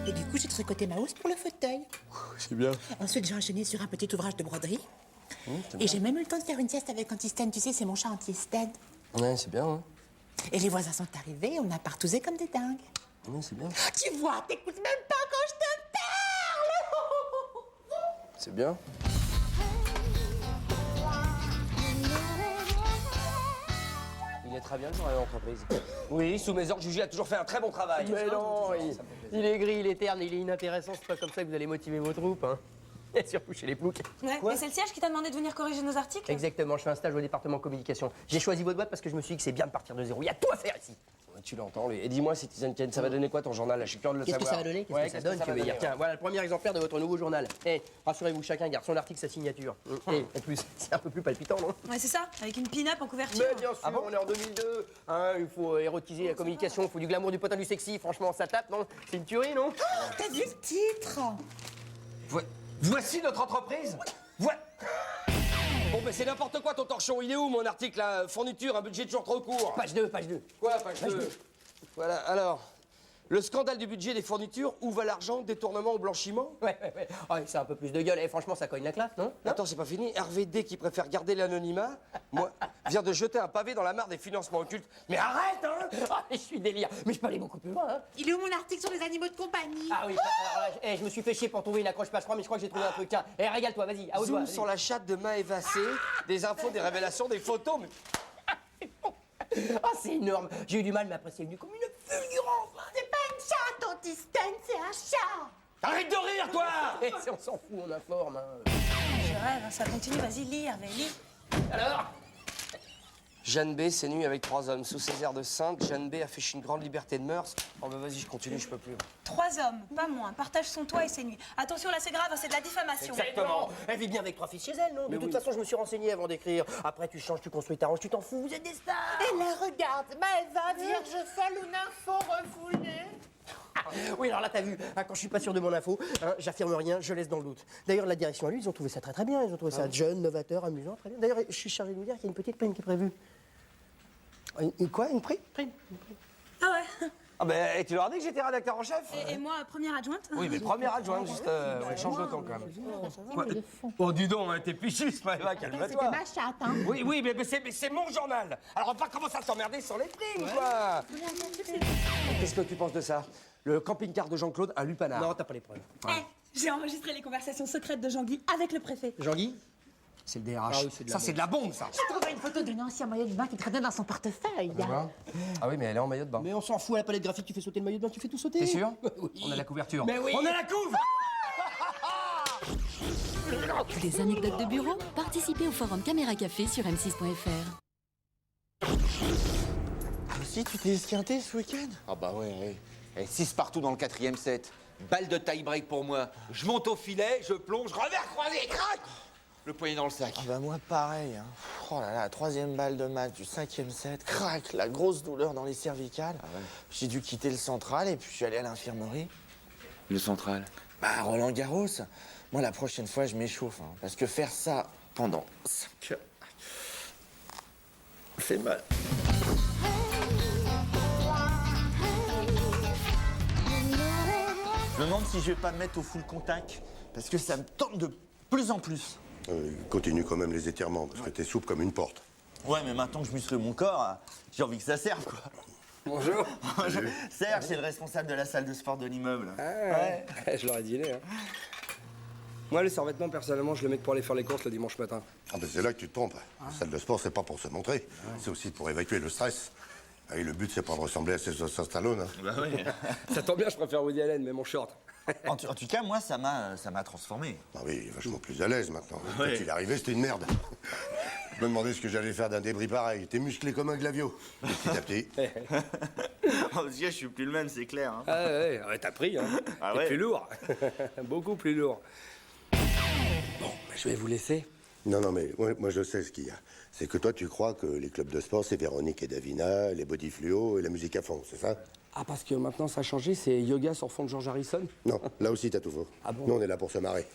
Et du coup, j'ai tricoté ma housse pour le fauteuil. C'est bien. Ensuite, j'ai enchaîné sur un petit ouvrage de broderie. Et j'ai même eu le temps de faire une sieste avec anti-stain. Tu sais, c'est mon chat anti-stain. Ouais, c'est bien, hein. Et les voisins sont arrivés, on a partousé comme des dingues. Ouais, c'est bien. Tu vois, t'écoutes même pas quand je te parle. C'est bien. Il est très bien, le journal d'entreprise. Oui, sous mes ordres, Juju a toujours fait un très bon travail. Mais non, il est gris, il est terne, il est inintéressant. C'est pas comme ça que vous allez motiver vos troupes, hein. Et surtout chez les ploucs. Ouais, mais c'est le siège qui t'a demandé de venir corriger nos articles? Exactement, je fais un stage au département communication. J'ai choisi votre boîte parce que je me suis dit que c'est bien de partir de zéro. Il y a tout à faire ici. Ouais, tu l'entends, lui. Et dis-moi, Citizen Kane, ça va donner quoi ton journal là? Je suis curieux de le Qu'est-ce que savoir. ça va donner? Qu'est-ce Ouais, que ça donne, tu veux dire? Tiens, voilà le premier exemplaire de votre nouveau journal. Eh, rassurez-vous, chacun garde son article, sa signature. Et en plus, c'est un peu plus palpitant, non? Ouais, c'est ça, avec une pin-up en couverture. Mais bien sûr, on est en 2002. Hein, il faut érotiser la communication, il faut du glamour, du potin, du sexy. Franchement, ça tape, non? C'est une tuerie, non? T'as vu le titre? Voici notre entreprise. Bon, ben c'est n'importe quoi ton torchon. Il est où mon article là? Fourniture, un budget toujours trop court. Page 2, page 2. Quoi, page 2? Voilà, alors. Le scandale du budget des fournitures, où va l'argent? Détournement ou blanchiment? Ouais. Ouais, c'est un peu plus de gueule. Et franchement, ça cogne la classe, non? Attends, c'est pas fini. RVD qui préfère garder l'anonymat, moi, vient de jeter un pavé dans la mare des financements occultes. Mais arrête, hein! Ah, je suis délire. Mais je peux aller beaucoup plus loin, hein. Il est où mon article sur les animaux de compagnie? Ah oui, alors là, je me suis fait chier pour trouver une accroche passe-croix, mais je crois que j'ai trouvé un truc. Tiens, régale-toi, vas-y, à haut doigt. Zoom sur la chatte de Maëva C, des infos, des révélations, des photos, mais... Ah, c'est énorme. J'ai eu du mal, mais après, c'est venu comme une fulgurance. C'est pas une chatte, Antistan, c'est un chat! Arrête de rire, toi! Eh, on s'en fout, on informe. Hein. Je rêve, hein, ça continue, vas-y, lis, Hervé, lis. Alors? Jeanne B s'est nue avec 3 hommes. Sous ses airs de sainte, Jeanne B affiche une grande liberté de mœurs. Oh bah vas-y, je continue, je peux plus. 3 hommes, pas moins, partagent son toit et ses nuits. Attention, là, c'est grave, c'est de la diffamation. Exactement. Elle vit bien avec 3 filles chez elle, non? De toute façon, je me suis renseigné avant d'écrire. Après, tu changes, tu construis, t'arranges, tu t'en fous, vous êtes des stars. Et là, regarde, Maëva, vierge folle ou nympho refoulée. Oui, alors là, t'as vu, hein, quand je suis pas sûr de mon info, hein, j'affirme rien, je laisse dans le doute. D'ailleurs, la direction à lui, ils ont trouvé ça très bien. Ils ont trouvé ça jeune, novateur, amusant, très bien. D'ailleurs, je suis chargé de vous dire qu'il y a une petite prime qui est prévue. Quoi? Une prime? Ah ouais. Ah ben, tu leur as dit que j'étais rédacteur en chef? Et moi, première adjointe? Oui, mais première adjointe, juste... ouais, change de temps, quand même. Quoi? Oh, dis donc, t'es pichiste, Maëva, calme-toi. C'était ma chatte, hein. Oui, mais c'est mon journal. Alors, on va pas commencer à s'emmerder sur les primes, quoi. Qu'est-ce que tu penses de ça? Le camping-car de Jean-Claude à Lupanard. Non, t'as pas les preuves. Eh, j'ai enregistré les conversations secrètes de Jean-Guy avec le préfet. Jean-Guy? C'est le DRH. Ah oui, c'est de la bombe. C'est de la bombe, ça. J'ai trouvé une photo d'une ancienne maillot de bain qui traînait dans son portefeuille. Ah oui, mais elle est en maillot de bain. Mais on s'en fout, à la palette graphique, tu fais sauter le maillot de bain, tu fais tout sauter. T'es sûr? Oui. On a la couverture. Mais oui. On a la couve. Des anecdotes de bureau? Participez au forum Caméra Café sur m6.fr. Aussi, tu t'es esquinté ce week-end? Ah bah ouais. Et 6 partout dans le 4e set. Balle de tie-break pour moi. Je monte au filet, je plonge, revers croisé, crac! Le poignet dans le sac. Ah bah moi pareil. Hein. Oh là là, la 3e balle de match du 5e set, crac, la grosse douleur dans les cervicales. Ah ouais. J'ai dû quitter le central et puis je suis allé à l'infirmerie. Le central? Bah Roland Garros. Moi la prochaine fois je m'échauffe. Hein, parce que faire ça pendant 5 heures, fait mal. Je me demande si je vais pas me mettre au full contact. Parce que ça me tente de plus en plus. Continue quand même les étirements, parce que t'es souple comme une porte. Ouais, mais maintenant que je muscle mon corps, j'ai envie que ça serve, quoi. Bonjour. Serge, c'est le responsable de la salle de sport de l'immeuble. Ah, ouais. Je l'aurais deviné, hein. Moi, les survêtements, personnellement, je les mets pour aller faire les courses le dimanche matin. Ah ben c'est là que tu te trompes. La salle de sport, c'est pas pour se montrer. C'est aussi pour évacuer le stress. Et le but, c'est pas de ressembler à Sylvester Stallone. Hein. Bah oui. Ça tombe bien, je préfère Woody Allen, mais mon short. En tout cas, moi, ça m'a transformé. Ah oui, il est vachement plus à l'aise maintenant. Quand Ouais. il est arrivé, c'était une merde. Je me demandais ce que j'allais faire d'un débris pareil. T'es musclé comme un glavio. Et petit à petit. En tout cas, je suis plus le même, c'est clair. Hein. Ah ouais, t'as pris, hein. Ah T'es ouais. plus lourd. Beaucoup plus lourd. Bon, je vais vous laisser. Non, mais moi je sais ce qu'il y a. C'est que toi, tu crois que les clubs de sport, c'est Véronique et Davina, les body fluo et la musique à fond, c'est ça? Ah, parce que maintenant, ça a changé, c'est yoga sur fond de George Harrison? Non, là aussi, t'as tout faux. Ah bon? Nous, on est là pour se marrer.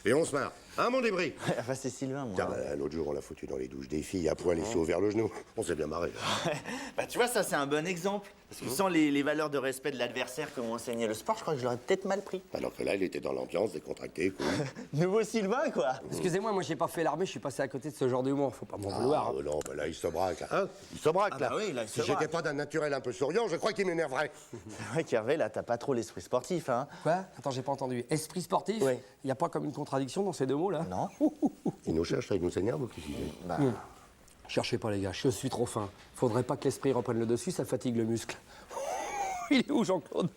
Et on se marre. Hein, mon débris? Enfin, c'est Sylvain, moi. Tiens, bah, l'autre jour, on l'a foutu dans les douches des filles, à poil, les cheveux vers le genou. On s'est bien marré. Bah, tu vois, ça, c'est un bon exemple. Parce que sans les valeurs de respect de l'adversaire que m'ont enseigné le sport, je crois que je l'aurais peut-être mal pris. Alors que là, il était dans l'ambiance, décontracté, cool. Nouveau Sylvain, quoi. Excusez-moi, moi, j'ai pas fait l'armée, je suis passé à côté de ce genre d'humour. Faut pas m'en vouloir. Ah, non, bah là, il se braque, là. Hein, il se braque, Ah là. bah oui, là, il se si j'étais braque. pas d'un naturel un peu souriant, je crois qu'il m'énerverait. C'est vrai qu'Hervé, là, t'as pas trop l'esprit sportif, hein. Quoi? Attends, j'ai pas entendu. Esprit sportif? Oui. Y a pas comme une contradiction dans ces deux mots, là? Non. Il nous cherche, là, il nous énerve ou qu'est-ce qu'il fait? Bah, Cherchez pas, les gars, je suis trop fin. Faudrait pas que l'esprit reprenne le dessus, ça fatigue le muscle. Il est où, Jean-Claude?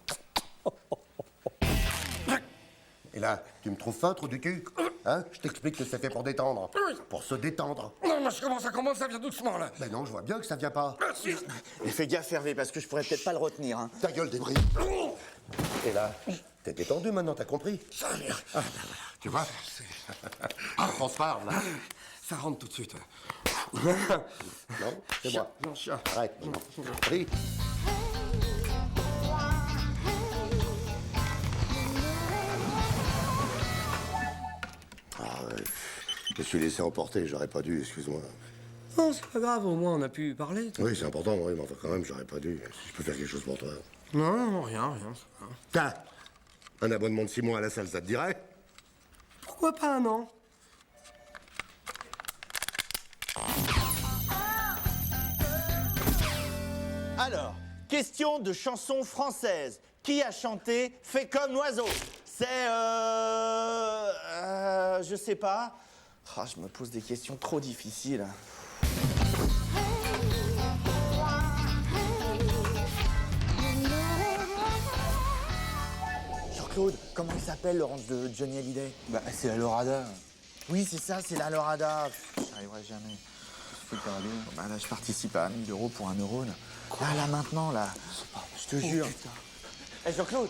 Et là, tu me trouves fin, trou du cul? Hein? Je t'explique que c'est fait pour détendre. Pour se détendre. Non, mais ça commence, ça vient doucement, là. Ben non, je vois bien que ça vient pas. Merci. Mais fais gaffe, Hervé, parce que je pourrais peut-être pas le retenir. Hein. Ta gueule, débris. Et là, t'es détendu maintenant, t'as compris? Ça a l'air. Ah, ben voilà, tu vois? On se parle, là. Ça rentre tout de suite. Non, c'est moi. Non, chien. Arrête, maintenant. Pris. Ah, ouais. Je me suis laissé emporter, j'aurais pas dû, excuse-moi. Non, c'est pas grave, au moins on a pu parler. Oui, c'est important, oui, mais enfin quand même, j'aurais pas dû. Si je peux faire quelque chose pour toi. Non, non, rien, ça va. Tiens, un abonnement de 6 mois à la salle, ça te dirait? Pourquoi pas un an? Alors, question de chanson française. Qui a chanté Fais comme l'oiseau? C'est je sais pas. Ah, je me pose des questions trop difficiles. Jean-Claude, comment il s'appelle, Laurence de Johnny Hallyday? Bah, c'est la Lorada. Oui, c'est ça, c'est la Lorada. J'y arriverai jamais. Bah là, je participe à 1000 € pour 1 euro. Là. Quoi? Là, maintenant, là. Je te jure. Eh, Jean-Claude!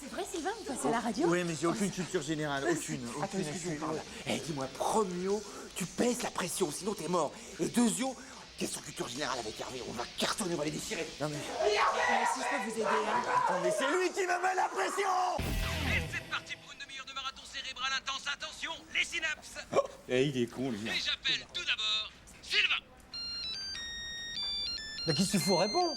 C'est vrai, Sylvain, vous passez à la radio? Oui, mais j'ai aucune culture générale, aucune. Attends, excuse-moi. Eh, dis-moi, premio, tu pèses la pression, sinon t'es mort. Et deuxio, question culture générale avec Hervé, on va cartonner, on va les déchirer. Non, mais... Si je peux vous aider, hein. Attends, mais c'est lui qui me met la pression! Et c'est parti pour une demi-heure de marathon cérébral intense. Attention, les synapses. Eh, il est con, lui. Et j'appelle tout d'abord Sylvain. Mais qu'est-ce qu'il faut répondre?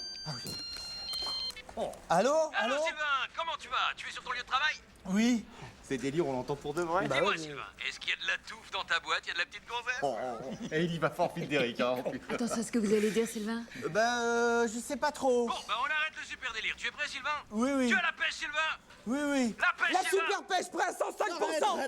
Allô? Allô Sylvain, comment tu vas? Tu es sur ton lieu de travail? Oui. C'est délire, on l'entend pour de vrai. Dis-moi Sylvain, est-ce qu'il y a de la touffe dans ta boîte? Il y a de la petite conserve? Et il y va fort, fil d'Eric, hein. Attends, c'est ce que vous allez dire, Sylvain? Je sais pas trop. Bon, bah on arrête le super délire. Tu es prêt Sylvain? Oui, oui. Tu as la pêche Sylvain? Oui, oui. La pêche La Sylvain? super pêche, prêt à 105%!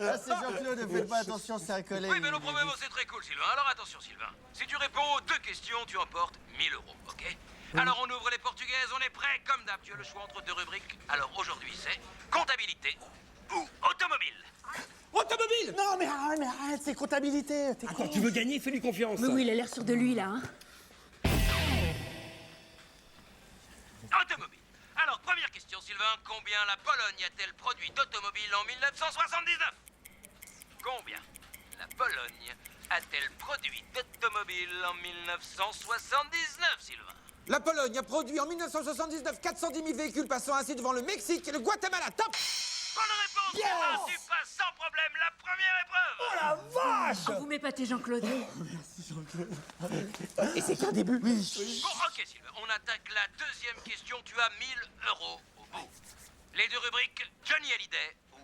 Là, c'est Jean-Claude, ne faites pas attention, c'est un collègue. Oui, mais non, probablement c'est très cool Sylvain. Alors attention Sylvain, si tu réponds aux 2 questions, tu emportes 1000 €, ok? Alors on ouvre les portugaises, on est prêt comme d'hab. Tu as le choix entre 2 rubriques. Alors aujourd'hui c'est comptabilité ou automobile. Automobile! Non, mais arrête, c'est comptabilité. T'es con. Tu veux gagner, fais-lui confiance. Mais oui, il a l'air sûr de lui, là. Hein. Automobile. Alors première question Sylvain, combien la Pologne a-t-elle produit d'automobiles en 1979? Combien la Pologne a-t-elle produit d'automobiles en 1979 Sylvain? La Pologne a produit en 1979 410 000 véhicules passant ainsi devant le Mexique et le Guatemala. Top! Bonne réponse Sylvain, tu passes sans problème la première épreuve. Oh la vache! Oh, vous m'épatez, Jean-Claude. Et c'est qu'un début. Bon, ok Sylvain, on attaque la deuxième question. Tu as 1000 € au bout. Les 2 rubriques, Johnny Hallyday ou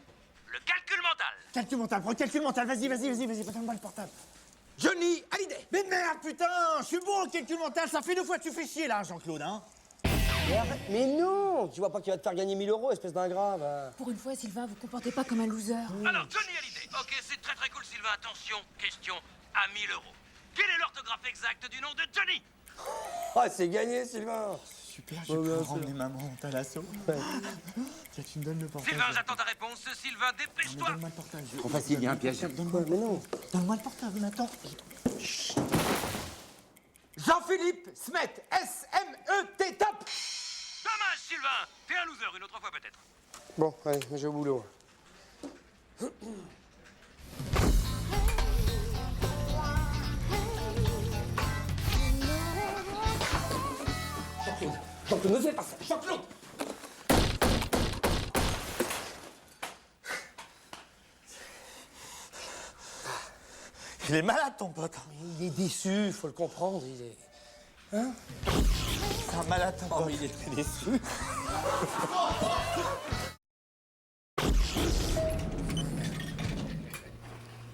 le calcul mental. Calcul mental, prends le calcul mental. Vas-y, donne-moi le portable. Johnny Hallyday. Mais merde, putain, je suis bon au calcul mental. Ça fait 2 fois que tu fais chier, là, Jean-Claude, hein. Mais non! Tu vois pas qu'il va te faire gagner 1000 €, espèce d'ingrat, va. Pour une fois, Sylvain, vous comportez pas comme un loser. Alors Johnny Hallyday, ok, c'est très très cool Sylvain. Attention, question à 1000 €. Quelle est l'orthographe exacte du nom de Johnny? Ah, c'est gagné, Sylvain! Super, je vais ramener maman, t'as l'assaut. Tiens, tu me donnes le portable. Sylvain, j'attends ta réponse. Sylvain, dépêche-toi. Donne-moi le portable. Trop facile, il y a un piège. Donne-moi, mais non. Donne-moi le portable, maintenant. Jean-Philippe Smet. S-M-E-T. Top! Dommage Sylvain, t'es un loser, une autre fois peut-être. Bon, allez, j'ai au boulot. Jean-Claude, ne fais pas ça! Jean-Claude! Il est malade, ton pote. Il est déçu, faut le comprendre, il est... Hein? C'est un malade, ton pote. Oh, il est très déçu.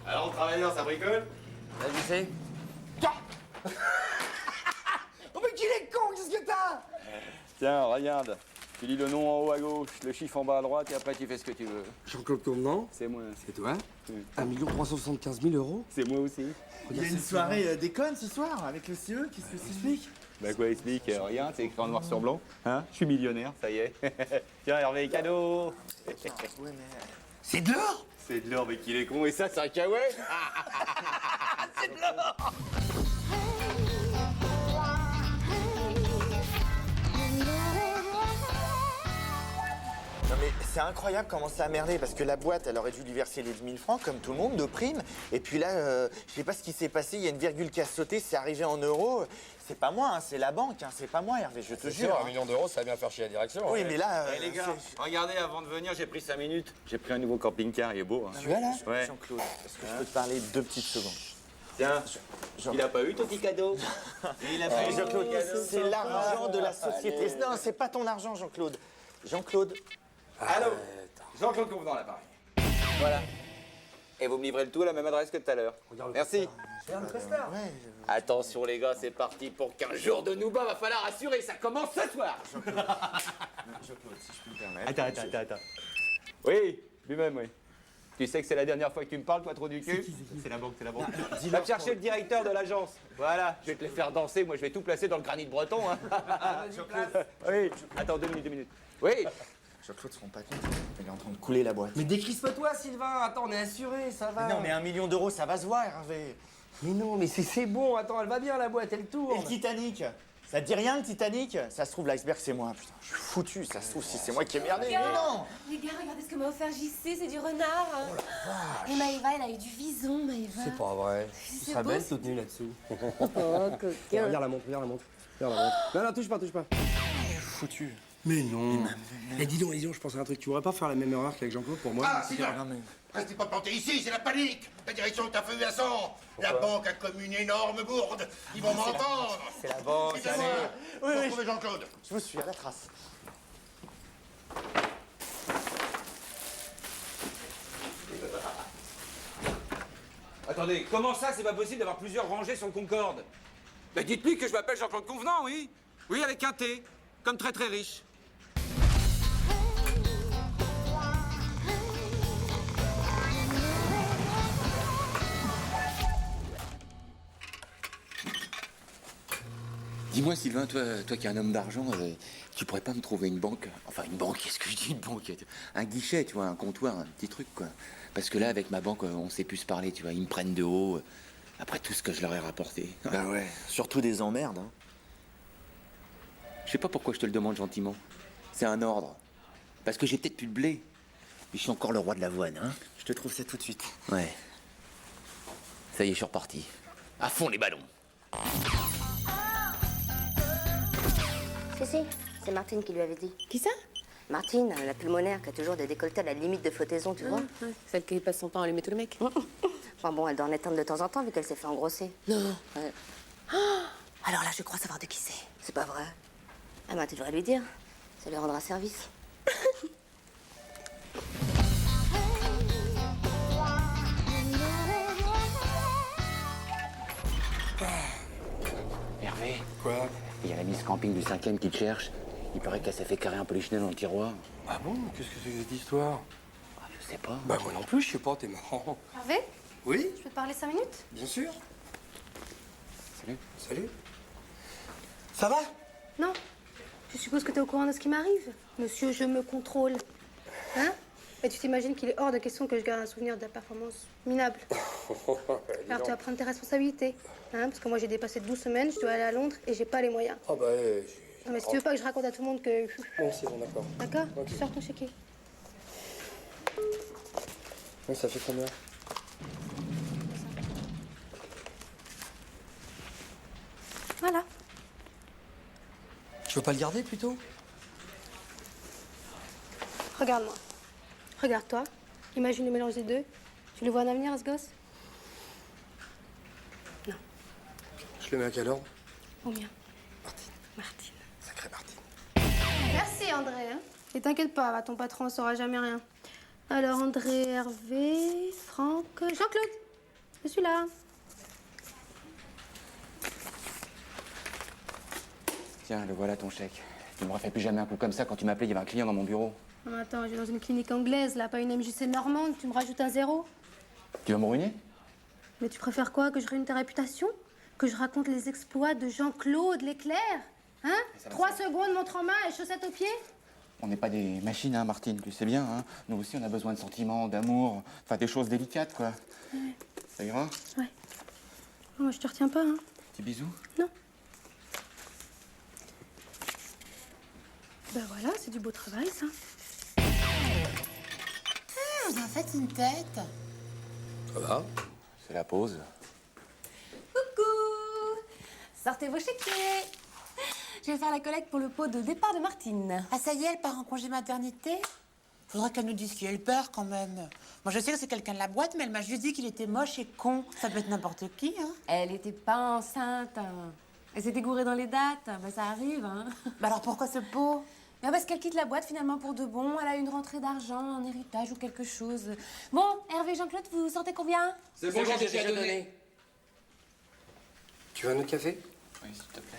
Alors, travailleur, ça bricole? Vas-y, fais. Oh, mais qu'il est con, qu'est-ce que t'as? Tiens, regarde. Tu lis le nom en haut à gauche, le chiffre en bas à droite et après tu fais ce que tu veux. Jean-Claude Combnan? C'est moi. C'est toi? 1 375 000 €? C'est moi aussi. Il y a une soirée déconne ce soir avec le CE, qu'est-ce que ça explique? Bah quoi, explique, rien, c'est écrit en noir sur blanc. Hein? Je suis millionnaire, ça y est. Tiens, Hervé, cadeau. C'est de l'or? C'est de l'or, mais qu'il est con, et ça, c'est un kawaii. C'est de l'or! Non mais c'est incroyable comment ça a merdé parce que la boîte elle aurait dû lui verser les 10 000 francs comme tout le monde de prime et puis là je sais pas ce qui s'est passé, il y a une virgule qui a sauté, c'est arrivé en euros. C'est pas moi, hein, c'est la banque, hein, c'est pas moi Hervé, je te jure. 1 million d'euros, ça va bien faire chier la direction. Oui hein. mais là... Eh les gars, regardez, avant de venir, j'ai pris 5 minutes. J'ai pris un nouveau camping-car, il est beau. Hein. Tu vas là Ouais. Jean-Claude, est-ce que je peux te parler 2 petites secondes? Tiens, il a pas eu ton petit cadeau? Il a pas eu Jean-Claude, c'est l'argent de la société. Non, c'est pas ton argent Jean-Claude. Jean-Claude. Allô? Jean-Claude Convenant, l'appareil. Voilà. Et vous me livrez le tout à la même adresse que tout à l'heure. Merci. Attention les gars, c'est parti pour 15 jours de Nouba, va falloir assurer, ça commence ce soir. Jean-Claude, si je peux me permettre. Attends. Oui, lui-même, oui. Tu sais que c'est la dernière fois que tu me parles, toi, trop du cul? C'est la banque, c'est la banque. Va me chercher le directeur de l'agence. Voilà, je vais te les faire danser, moi je vais tout placer dans le granit breton. Hein. Oui, attends, 2 minutes. Oui. Jean-Claude se rend pas compte, il est en train de couler la boîte. Mais décrispe-toi, Sylvain. Attends, on est assuré, ça va. Mais non, mais 1 million d'euros, ça va se voir, Hervé. Mais non, mais c'est bon. Attends, elle va bien, la boîte, elle tourne. Et le Titanic? Ça te dit rien, le Titanic? Ça se trouve, l'iceberg, c'est moi. Putain, je suis foutu. Ça se trouve, si c'est moi qui ai merdé. Mais non! Les gars, regardez ce que m'a offert JC, c'est du renard. Oh la vache. Et Maëva, elle a eu du vison, Maëva. C'est pas vrai. Tu C'est seras beau, belle c'est- toute nue là-dessous. Oh, coquin. Regarde la montre, regarde la montre. Regarde la montre. Non, touche pas. Foutu. Mais non. Eh, dis donc, je pense à un truc. Tu voudrais pas faire la même erreur qu'avec Jean-Claude pour moi? Ah, Sylvain! Restez pas plantés ici, c'est la panique! La direction est à feu et à sang! La banque a comme une énorme bourde! Ils vont m'entendre! C'est la banque, C'est allez. moi. Oui, Faut oui. retrouver Jean-Claude! Je vous suis à la trace. Attendez, comment ça, c'est pas possible d'avoir plusieurs rangées sur le Concorde? Bah dites-lui que je m'appelle Jean-Claude Convenant, oui. Oui, avec un T, comme très très riche. Dis-moi, Sylvain, toi qui es un homme d'argent, tu pourrais pas me trouver une banque? Enfin, une banque, qu'est-ce que je dis, une banque? Un guichet, tu vois, un comptoir, un petit truc, quoi. Parce que là, avec ma banque, on sait plus se parler, tu vois. Ils me prennent de haut, après tout ce que je leur ai rapporté. Bah ouais, surtout des emmerdes, hein. Je sais pas pourquoi je te le demande gentiment. C'est un ordre. Parce que j'ai peut-être plus de blé. Mais je suis encore le roi de l'avoine, hein. Je te trouve ça tout de suite. Ouais. Ça y est, je suis reparti. À fond les ballons. Si, c'est Martine qui lui avait dit. Qui ça? Martine, la pulmonaire, qui a toujours des décolletés à la limite de flottaison, tu vois. Celle qui passe son temps à allumer tous les mecs. Enfin bon, elle doit en éteindre de temps en temps, vu qu'elle s'est fait engrosser. Non. Ouais. Alors là, je crois savoir de qui c'est. C'est pas vrai. Ah bah, tu devrais lui dire. Ça lui rendra service. Hervé. Quoi? Il y a la Miss Camping du 5e qui te cherche. Il paraît qu'elle s'est fait carrer un polichinelle dans le tiroir. Ah bon? Qu'est-ce que c'est que cette histoire? Je sais pas. Bah moi non plus, je sais pas, t'es marrant. Hervé? Oui? Je peux te parler 5 minutes? Bien sûr. Salut. Salut. Ça va? Non. Je suppose que t'es au courant de ce qui m'arrive. Monsieur, je me contrôle. Hein? Et tu t'imagines qu'il est hors de question que je garde un souvenir de la performance minable. Alors tu vas prendre tes responsabilités. Hein? Parce que moi j'ai dépassé 12 semaines, je dois aller à Londres et j'ai pas les moyens. Ah bah... Non mais si tu veux pas que je raconte à tout le monde que... Bon, c'est bon, d'accord. D'accord? Ok. Tu sors ton chéquier. Oui, ça fait combien? Voilà. Tu veux pas le garder plutôt? Regarde-moi. Regarde-toi. Imagine le mélange des deux. Tu le vois un avenir à ce gosse? Non. Je le mets à quelle ordre? Au mien. Martine. Martine. Sacrée Martine. Merci André. Hein. Et t'inquiète pas, ton patron ne saura jamais rien. Alors André, Hervé, Franck, Jean-Claude. Je suis là. Tiens, le voilà ton chèque. Tu me refais plus jamais un coup comme ça. Quand tu m'appelais, il y avait un client dans mon bureau. Non, attends, je vais dans une clinique anglaise, là, pas une MJC normande. Tu me rajoutes un 0. Tu vas me ruiner? Mais tu préfères quoi? Que je ruine ta réputation? Que je raconte les exploits de Jean-Claude Leclerc? Hein? 3 secondes, montre en main et chaussettes aux pieds? On n'est pas des machines, hein, Martine, tu sais bien. Hein. Nous aussi, on a besoin de sentiments, d'amour, enfin des choses délicates, quoi. Ouais. Ça ira? Ouais. Moi, je te retiens pas, hein. Petit bisou? Non. Ben voilà, c'est du beau travail, ça. Vous en faites une tête. Ça va? C'est la pause. Coucou! Sortez vos chéquiers. Je vais faire la collecte pour le pot de départ de Martine. Ah, ça y est, elle part en congé maternité? Faudrait qu'elle nous dise qui elle perd, quand même. Moi, je sais que c'est quelqu'un de la boîte, mais elle m'a juste dit qu'il était moche et con. Ça peut être n'importe qui, hein. Elle était pas enceinte. Elle s'était gourée dans les dates. Ben, ça arrive, hein. Bah alors pourquoi ce pot? Ben, parce qu'elle quitte la boîte finalement pour de bon. Elle a une rentrée d'argent, un héritage ou quelque chose. Bon, Hervé, Jean-Claude, vous sentez combien? C'est bon, j'ai déjà donné. Tu veux un autre café? Oui, s'il te plaît.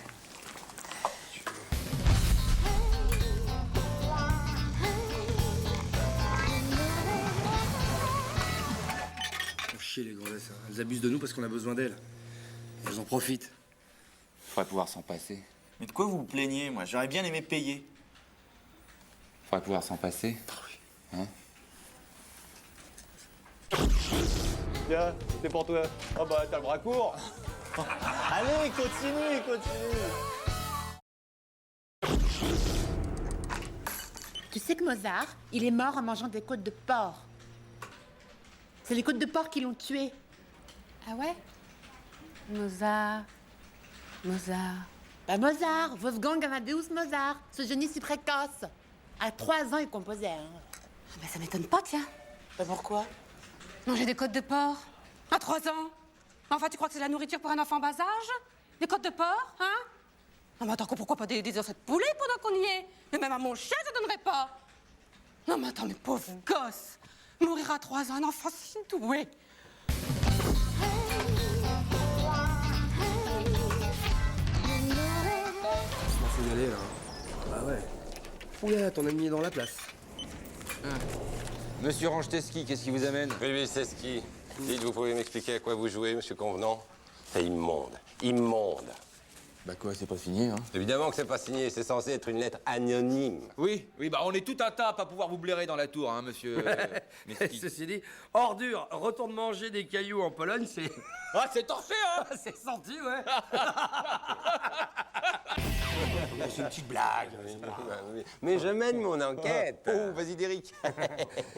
Faut chier les grosses, hein. Elles abusent de nous parce qu'on a besoin d'elles. Et elles en profitent. Faudrait pouvoir s'en passer. Mais de quoi vous vous plaignez, moi? J'aurais bien aimé payer. Faudrait pouvoir s'en passer. Hein? Tiens, c'est pour toi. Oh bah, t'as le bras court. Allez, continue, continue. Tu sais que Mozart, il est mort en mangeant des côtes de porc. C'est les côtes de porc qui l'ont tué. Ah ouais? Mozart. Bah Mozart, Wolfgang Amadeus Mozart, ce génie si précoce. À 3 ans, il composait. Hein. Ah ben ça m'étonne pas, tiens. Bah pourquoi? Manger des côtes de porc à 3 ans. Enfin, tu crois que c'est la nourriture pour un enfant bas âge? Des côtes de porc, hein? Non mais attends, pourquoi pas des os de poulet pendant qu'on y est? Mais même à mon chien, ça donnerait pas. Non mais attends, mais pauvre gosse. Mourir à 3 ans, un enfant si doué. Faut y aller, là. Bah ouais. Oula, ton ami est dans la place. Monsieur Rangeteski, qu'est-ce qui vous amène? Oui, c'est ce qui. Dites, vous pouvez m'expliquer à quoi vous jouez, monsieur Convenant? C'est immonde. Immonde. Bah quoi, c'est pas signé, hein? Évidemment que c'est pas signé, c'est censé être une lettre anonyme. Oui, bah on est tout un tas à pas pouvoir vous blairer dans la tour, hein, monsieur. Ceci dit, ordure, retourne manger des cailloux en Pologne, c'est... Ah, c'est torché, hein? C'est senti, ouais. C'est une petite blague. Mais je mène mon enquête. Oh, vas-y, Derrick.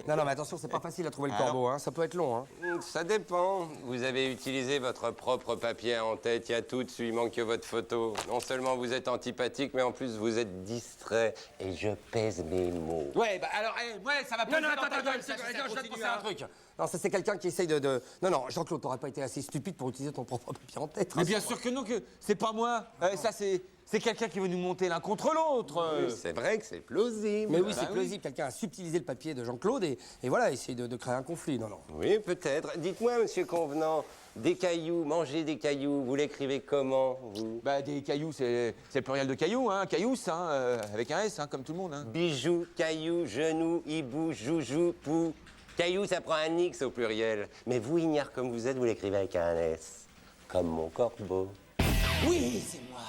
Non, mais attention, c'est pas facile à trouver le corbeau, hein. Ça peut être long, hein. Ça dépend. Vous avez utilisé votre propre papier en tête. Il y a tout dessus, il manque que votre photo. Non seulement vous êtes antipathique, mais en plus vous êtes distrait. Et je pèse mes mots. Ouais, bah alors, ouais, ça va pas. Non, attends, je viens de penser à un truc. Non, ça c'est quelqu'un qui essaye de... Non, Jean-Claude, t'aurais pas été assez stupide pour utiliser ton propre papier en tête. Mais bien sûr que non, que c'est pas moi. Ça, c'est quelqu'un qui veut nous monter l'un contre l'autre. Oui, c'est vrai que c'est plausible. Mais oui, c'est plausible. Quelqu'un a subtilisé le papier de Jean-Claude et voilà, essayer de créer un conflit. Non. Oui, peut-être. Dites-moi, monsieur Convenant, des cailloux, manger des cailloux, vous l'écrivez comment, vous? Bah, des cailloux, c'est le pluriel de cailloux, hein. Cailloux, hein, avec un S, hein, comme tout le monde. Hein. Bijoux, cailloux, genoux, hibou, joujou, pou. Caillou, ça prend un X au pluriel. Mais vous, ignare comme vous êtes, vous l'écrivez avec un S. Comme mon corbeau. Oui, c'est moi.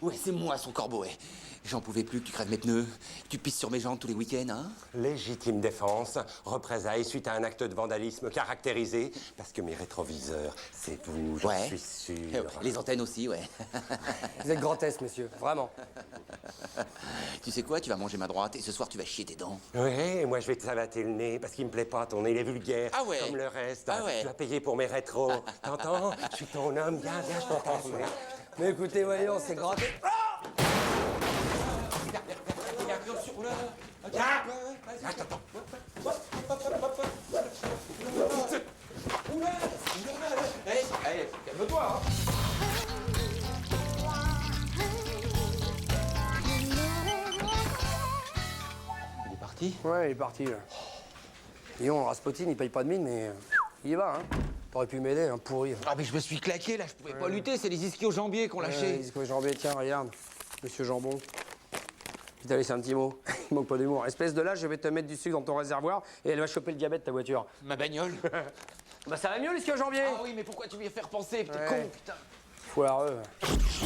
Ouais, c'est moi, son corbeau, ouais. J'en pouvais plus que tu crèves mes pneus, que tu pisses sur mes jambes tous les week-ends, hein? Légitime défense, représailles suite à un acte de vandalisme caractérisé, parce que mes rétroviseurs, c'est vous, j'en suis sûr. Ouais, les antennes aussi, ouais. Vous êtes grotesque, monsieur, vraiment. Tu sais quoi, tu vas manger ma droite et ce soir tu vas chier tes dents. Oui, et moi je vais te savater le nez, parce qu'il me plaît pas, ton nez, il est vulgaire, ah ouais. Comme le reste. Ah ouais. Tu vas payer pour mes rétros, t'entends? Je suis ton homme, viens, je t'entends. Mais écoutez, voyons, c'est grotesque. Allez, calme-toi, hein. Il est parti? Ouais, il est parti, là. Disons, Rasputin, il paye pas de mine, mais il y va, hein. T'aurais pu m'aider, hein, pourri. Ah, mais je me suis claqué, là, je pouvais pas lutter, c'est les ischio-jambiers qu'on lâchait. Les ischio-jambiers, tiens, regarde. Monsieur Jambon. Puis t'as laissé un petit mot. Il manque pas d'humour. Espèce de lâche, je vais te mettre du sucre dans ton réservoir et elle va choper le diabète, ta voiture. Ma bagnole. Bah ça va mieux, l'ischio-jambier. Ah oui, mais pourquoi tu m'y as fait repenser, putain, con, putain. Foireux. Merci.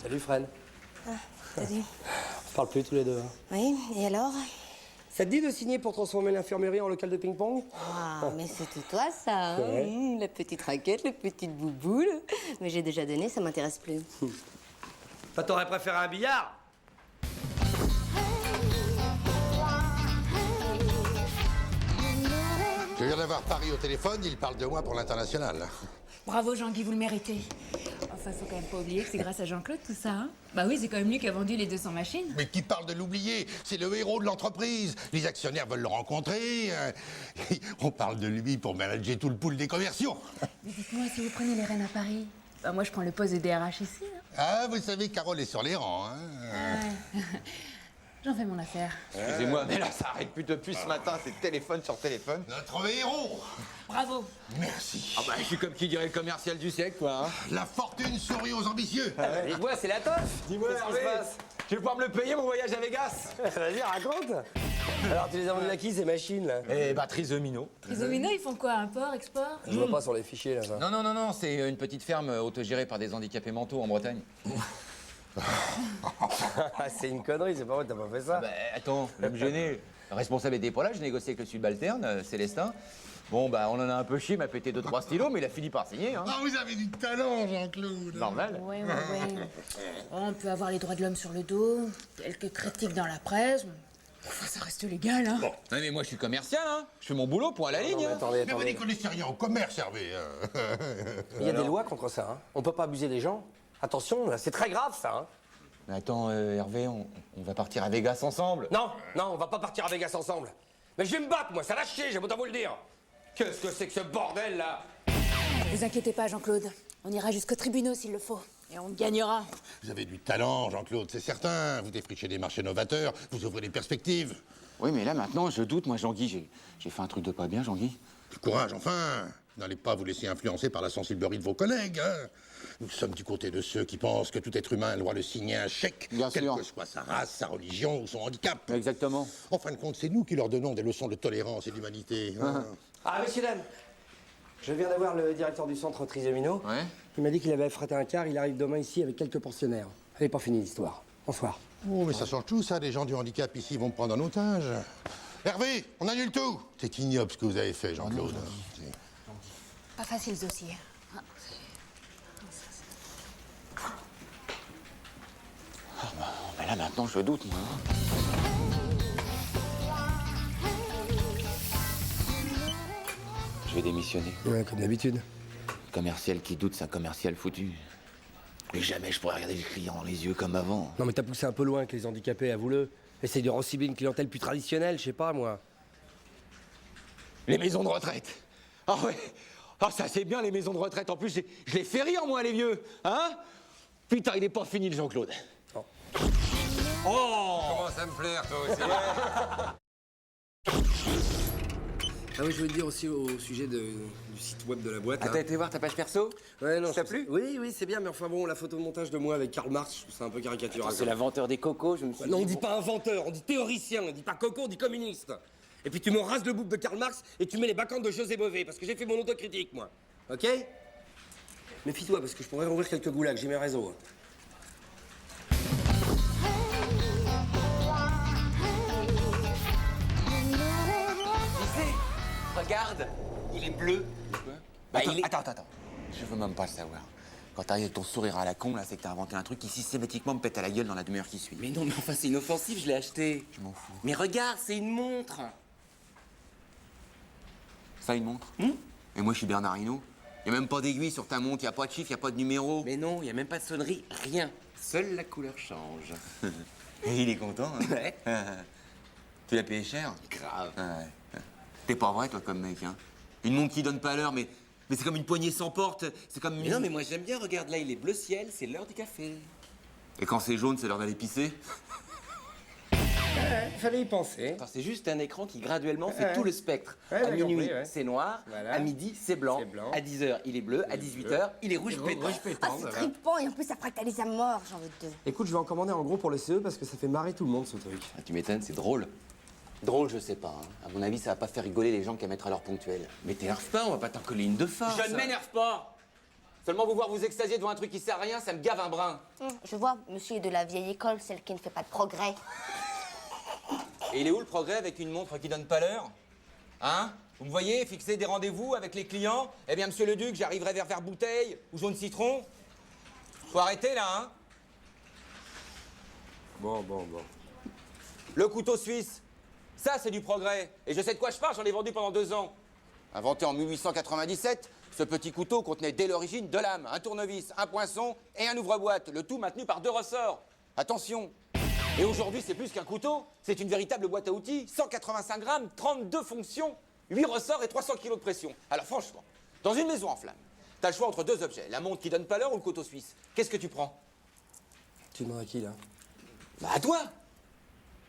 Salut Fred. Salut. On se parle plus tous les deux. Hein. Oui, et alors? Ça te dit de signer pour transformer l'infirmerie en local de ping-pong? Ah, mais c'est tout toi, ça. Hein. Ouais. La petite raquette, la petite bouboule. Mais j'ai déjà donné, ça m'intéresse plus. Toi, t'aurais préféré un billard? Je viens d'avoir Paris au téléphone, il parle de moi pour l'international. Bravo Jean-Guy, vous le méritez. Enfin, faut quand même pas oublier que c'est grâce à Jean-Claude tout ça, hein. Bah oui, c'est quand même lui qui a vendu les 200 machines. Mais qui parle de l'oublier? C'est le héros de l'entreprise. Les actionnaires veulent le rencontrer. On parle de lui pour manager tout le pool des commerciaux. Mais dites-moi, si vous prenez les rênes à Paris, bah moi je prends le poste de DRH ici. Hein. Ah, vous savez, Carole est sur les rangs. Hein. Ouais. J'en fais mon affaire. Excusez-moi, mais là, ça arrête plus depuis ce matin, c'est téléphone sur téléphone. Notre héros. Bravo. Merci. Ah bah, je suis comme qui dirait le commercial du siècle, quoi. Hein. La fortune sourit aux ambitieux. Dis-moi, c'est la toffe. Dis-moi, Qu'est-ce qui se Hervé, passe? tu veux pouvoir me le payer, mon voyage à Vegas? Vas-y, raconte. Alors, tu les as vendues à qui, ces machines, là? Eh bah, Trisomino. Trisomino, ils font quoi? Import, export? Je vois pas sur les fichiers, là. Ça. Non, c'est une petite ferme autogérée par des handicapés mentaux en Bretagne. C'est une connerie, c'est pas vrai, t'as pas fait ça. Bah, attends, vous me gêner. Le responsable était pas là, je négociais avec le subalterne, Célestin. Bon, bah, on en a un peu chié, m'a pété 2-3 stylos, mais il a fini par signer. Hein. Ah, vous avez du talent, Jean-Claude. Normal. Ouais. On peut avoir les droits de l'homme sur le dos, quelques critiques dans la presse. Enfin, ça reste légal, hein. Bon. Non, mais moi, je suis commercial, hein. Je fais mon boulot pour aller à la ligne. Hein. Mais vous n'y connaissez rien au commerce, Hervé. Il y a des lois contre ça, hein. On peut pas abuser des gens. Attention, là, c'est très grave, ça, hein. Mais attends, Hervé, on va partir à Vegas ensemble. Non, on va pas partir à Vegas ensemble. Mais je vais me battre, moi, ça va chier, j'ai autant vous le dire. Qu'est-ce que c'est que ce bordel, là? Ne vous inquiétez pas, Jean-Claude. On ira jusqu'au tribunal s'il le faut. Et on gagnera. Vous avez du talent, Jean-Claude, c'est certain. Vous défrichez des marchés novateurs, vous ouvrez des perspectives. Oui, mais là, maintenant, je doute. Moi, Jean-Guy, j'ai fait un truc de pas bien, Jean-Guy. Du courage, enfin. N'allez pas vous laisser influencer par la sensiblerie de vos collègues. Hein. Nous sommes du côté de ceux qui pensent que tout être humain a le droit de signer un chèque, quelle que soit sa race, sa religion ou son handicap. Exactement. En fin de compte, c'est nous qui leur donnons des leçons de tolérance et d'humanité. Hein. Ah, messieurs, dames, je viens d'avoir le directeur du centre Trisomino. Ouais. Il m'a dit qu'il avait affrété un car, il arrive demain ici avec quelques pensionnaires. Elle n'est pas finie l'histoire. Bonsoir. Oh, mais ça change tout, ça. Les gens du handicap ici vont me prendre en otage. Hervé, on annule tout. C'est ignoble ce que vous avez fait, Jean-Claude. Pas facile, ce dossier. Ah, bah, mais là, maintenant, je doute, moi. Je vais démissionner. Ouais, comme d'habitude. Commercial qui doute, c'est un commercial foutu. Mais jamais je pourrais regarder les clients dans les yeux comme avant. Non, mais t'as poussé un peu loin avec les handicapés, avoue-le. Essaye de recibler une clientèle plus traditionnelle, je sais pas, moi. Les maisons de retraite. Ah ouais. Ah, ça c'est bien, les maisons de retraite. En plus, je les fais rire, moi, les vieux. Hein? Putain, il n'est pas fini, le Jean-Claude. Oh. Commence à me plaire, toi aussi. Ah oui, je voulais te dire aussi au sujet du site web de la boîte. Ah, t'as été voir ta page perso? Ouais, non. Ça t'a plu? Oui, c'est bien, mais enfin bon, la photo de montage de moi avec Karl Marx, je trouve ça un peu caricatural. C'est l'inventeur des cocos, je me suis dit. Non, on dit pas inventeur, on dit théoricien, on dit pas coco, on dit communiste. Et puis tu me rases le bouc de Karl Marx et tu mets les bacchantes de José Bové, parce que j'ai fait mon autocritique, moi. Ok? Méfie-toi, parce que je pourrais rouvrir quelques goulags, j'ai mes réseaux. Regarde, il est bleu. Bah, attends. Je veux même pas le savoir. Quand t'arrives avec ton sourire à la con, là, c'est que t'as inventé un truc qui systématiquement me pète à la gueule dans la demi-heure qui suit. Mais non, mais enfin, c'est inoffensif, je l'ai acheté. Je m'en fous. Mais regarde, c'est une montre. Ça, une montre? Et moi, je suis Bernard Hinault. Y a même pas d'aiguille sur ta montre, y a pas de chiffre, y a pas de numéro. Mais non, y a même pas de sonnerie, rien. Seule la couleur change. Et il est content, hein? Ouais. Tu l'as payé cher? Grave. Ouais. T'es pas vrai, toi, comme mec, hein? Une montre qui donne pas l'heure, mais c'est comme une poignée sans porte, c'est comme... Mais non, mais moi j'aime bien, regarde là, il est bleu ciel, c'est l'heure du café. Et quand c'est jaune, c'est l'heure d'aller pisser? Ah Il fallait y penser. Attends, c'est juste un écran qui graduellement fait Ouais. tout le spectre. Ouais, À j'ai minuit, compris, ouais. c'est noir. Voilà. À midi, c'est blanc. À 10h, il est bleu. À 18h, il est rouge pétant. Ah, c'est trippant et en plus ça fractalise à mort, j'en veux deux. Écoute, je vais en commander en gros pour le CE parce que ça fait marrer tout le monde ce truc. Ah, tu m'étonnes, c'est drôle. Drôle, je sais pas. Hein. À mon avis, ça va pas faire rigoler les gens qu'à mettre à l'heure ponctuelle. Mais t'énerve pas, on va pas t'en coller une de farce. Je ne m'énerve pas. Seulement vous voir vous extasier devant un truc qui sert à rien, ça me gave un brin. Je vois, monsieur est de la vieille école, celle qui ne fait pas de progrès. Et il est où le progrès avec une montre qui donne pas l'heure? Hein? Vous me voyez fixer des rendez-vous avec les clients? Eh bien, monsieur le Duc, j'arriverai vers Vert Bouteille ou Jaune Citron. Faut arrêter là, hein? Bon. Le couteau suisse, ça c'est du progrès. Et je sais de quoi je parle, j'en ai vendu pendant 2 ans. Inventé en 1897, ce petit couteau contenait dès l'origine 2 lames, un tournevis, un poinçon et un ouvre-boîte, le tout maintenu par 2 ressorts. Attention! Et aujourd'hui, c'est plus qu'un couteau, c'est une véritable boîte à outils, 185 grammes, 32 fonctions, 8 ressorts et 300 kilos de pression. Alors franchement, dans une maison en flammes, t'as le choix entre 2 objets, la montre qui donne pas l'heure ou le couteau suisse. Qu'est-ce que tu prends? Tu demandes à qui là? Bah à toi!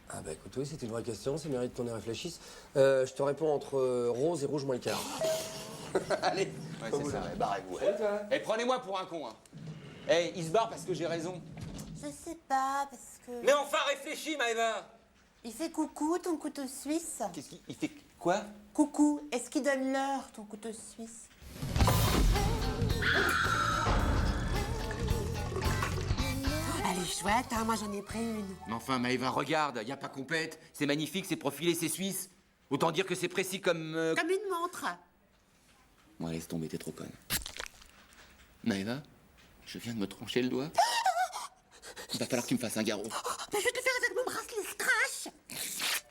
Ah bah écoute, oui, c'est une vraie question, ça mérite qu'on y réfléchisse. Je te réponds entre rose et rouge moins le quart. Allez, ouais, c'est ça, barrez-vous. Et prenez-moi pour un con, hein. Eh, il se barre parce que j'ai raison. Je sais pas, parce que... Mais enfin, réfléchis, Maëva! Il fait coucou, ton couteau suisse? Qu'est-ce qu'il fait quoi? Coucou, est-ce qu'il donne l'heure, ton couteau suisse? Elle est chouette, hein, moi j'en ai pris une. Mais enfin, Maëva, regarde, y a pas compète. C'est magnifique, c'est profilé, c'est suisse. Autant dire que c'est précis comme... Comme une montre. Moi, laisse tomber, t'es trop conne. Maëva, je viens de me trancher le doigt. Il va falloir que tu me fasses un garrot. Mais je vais te le faire avec mon bracelet scratch.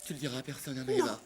Tu le diras à personne, hein, Maëva.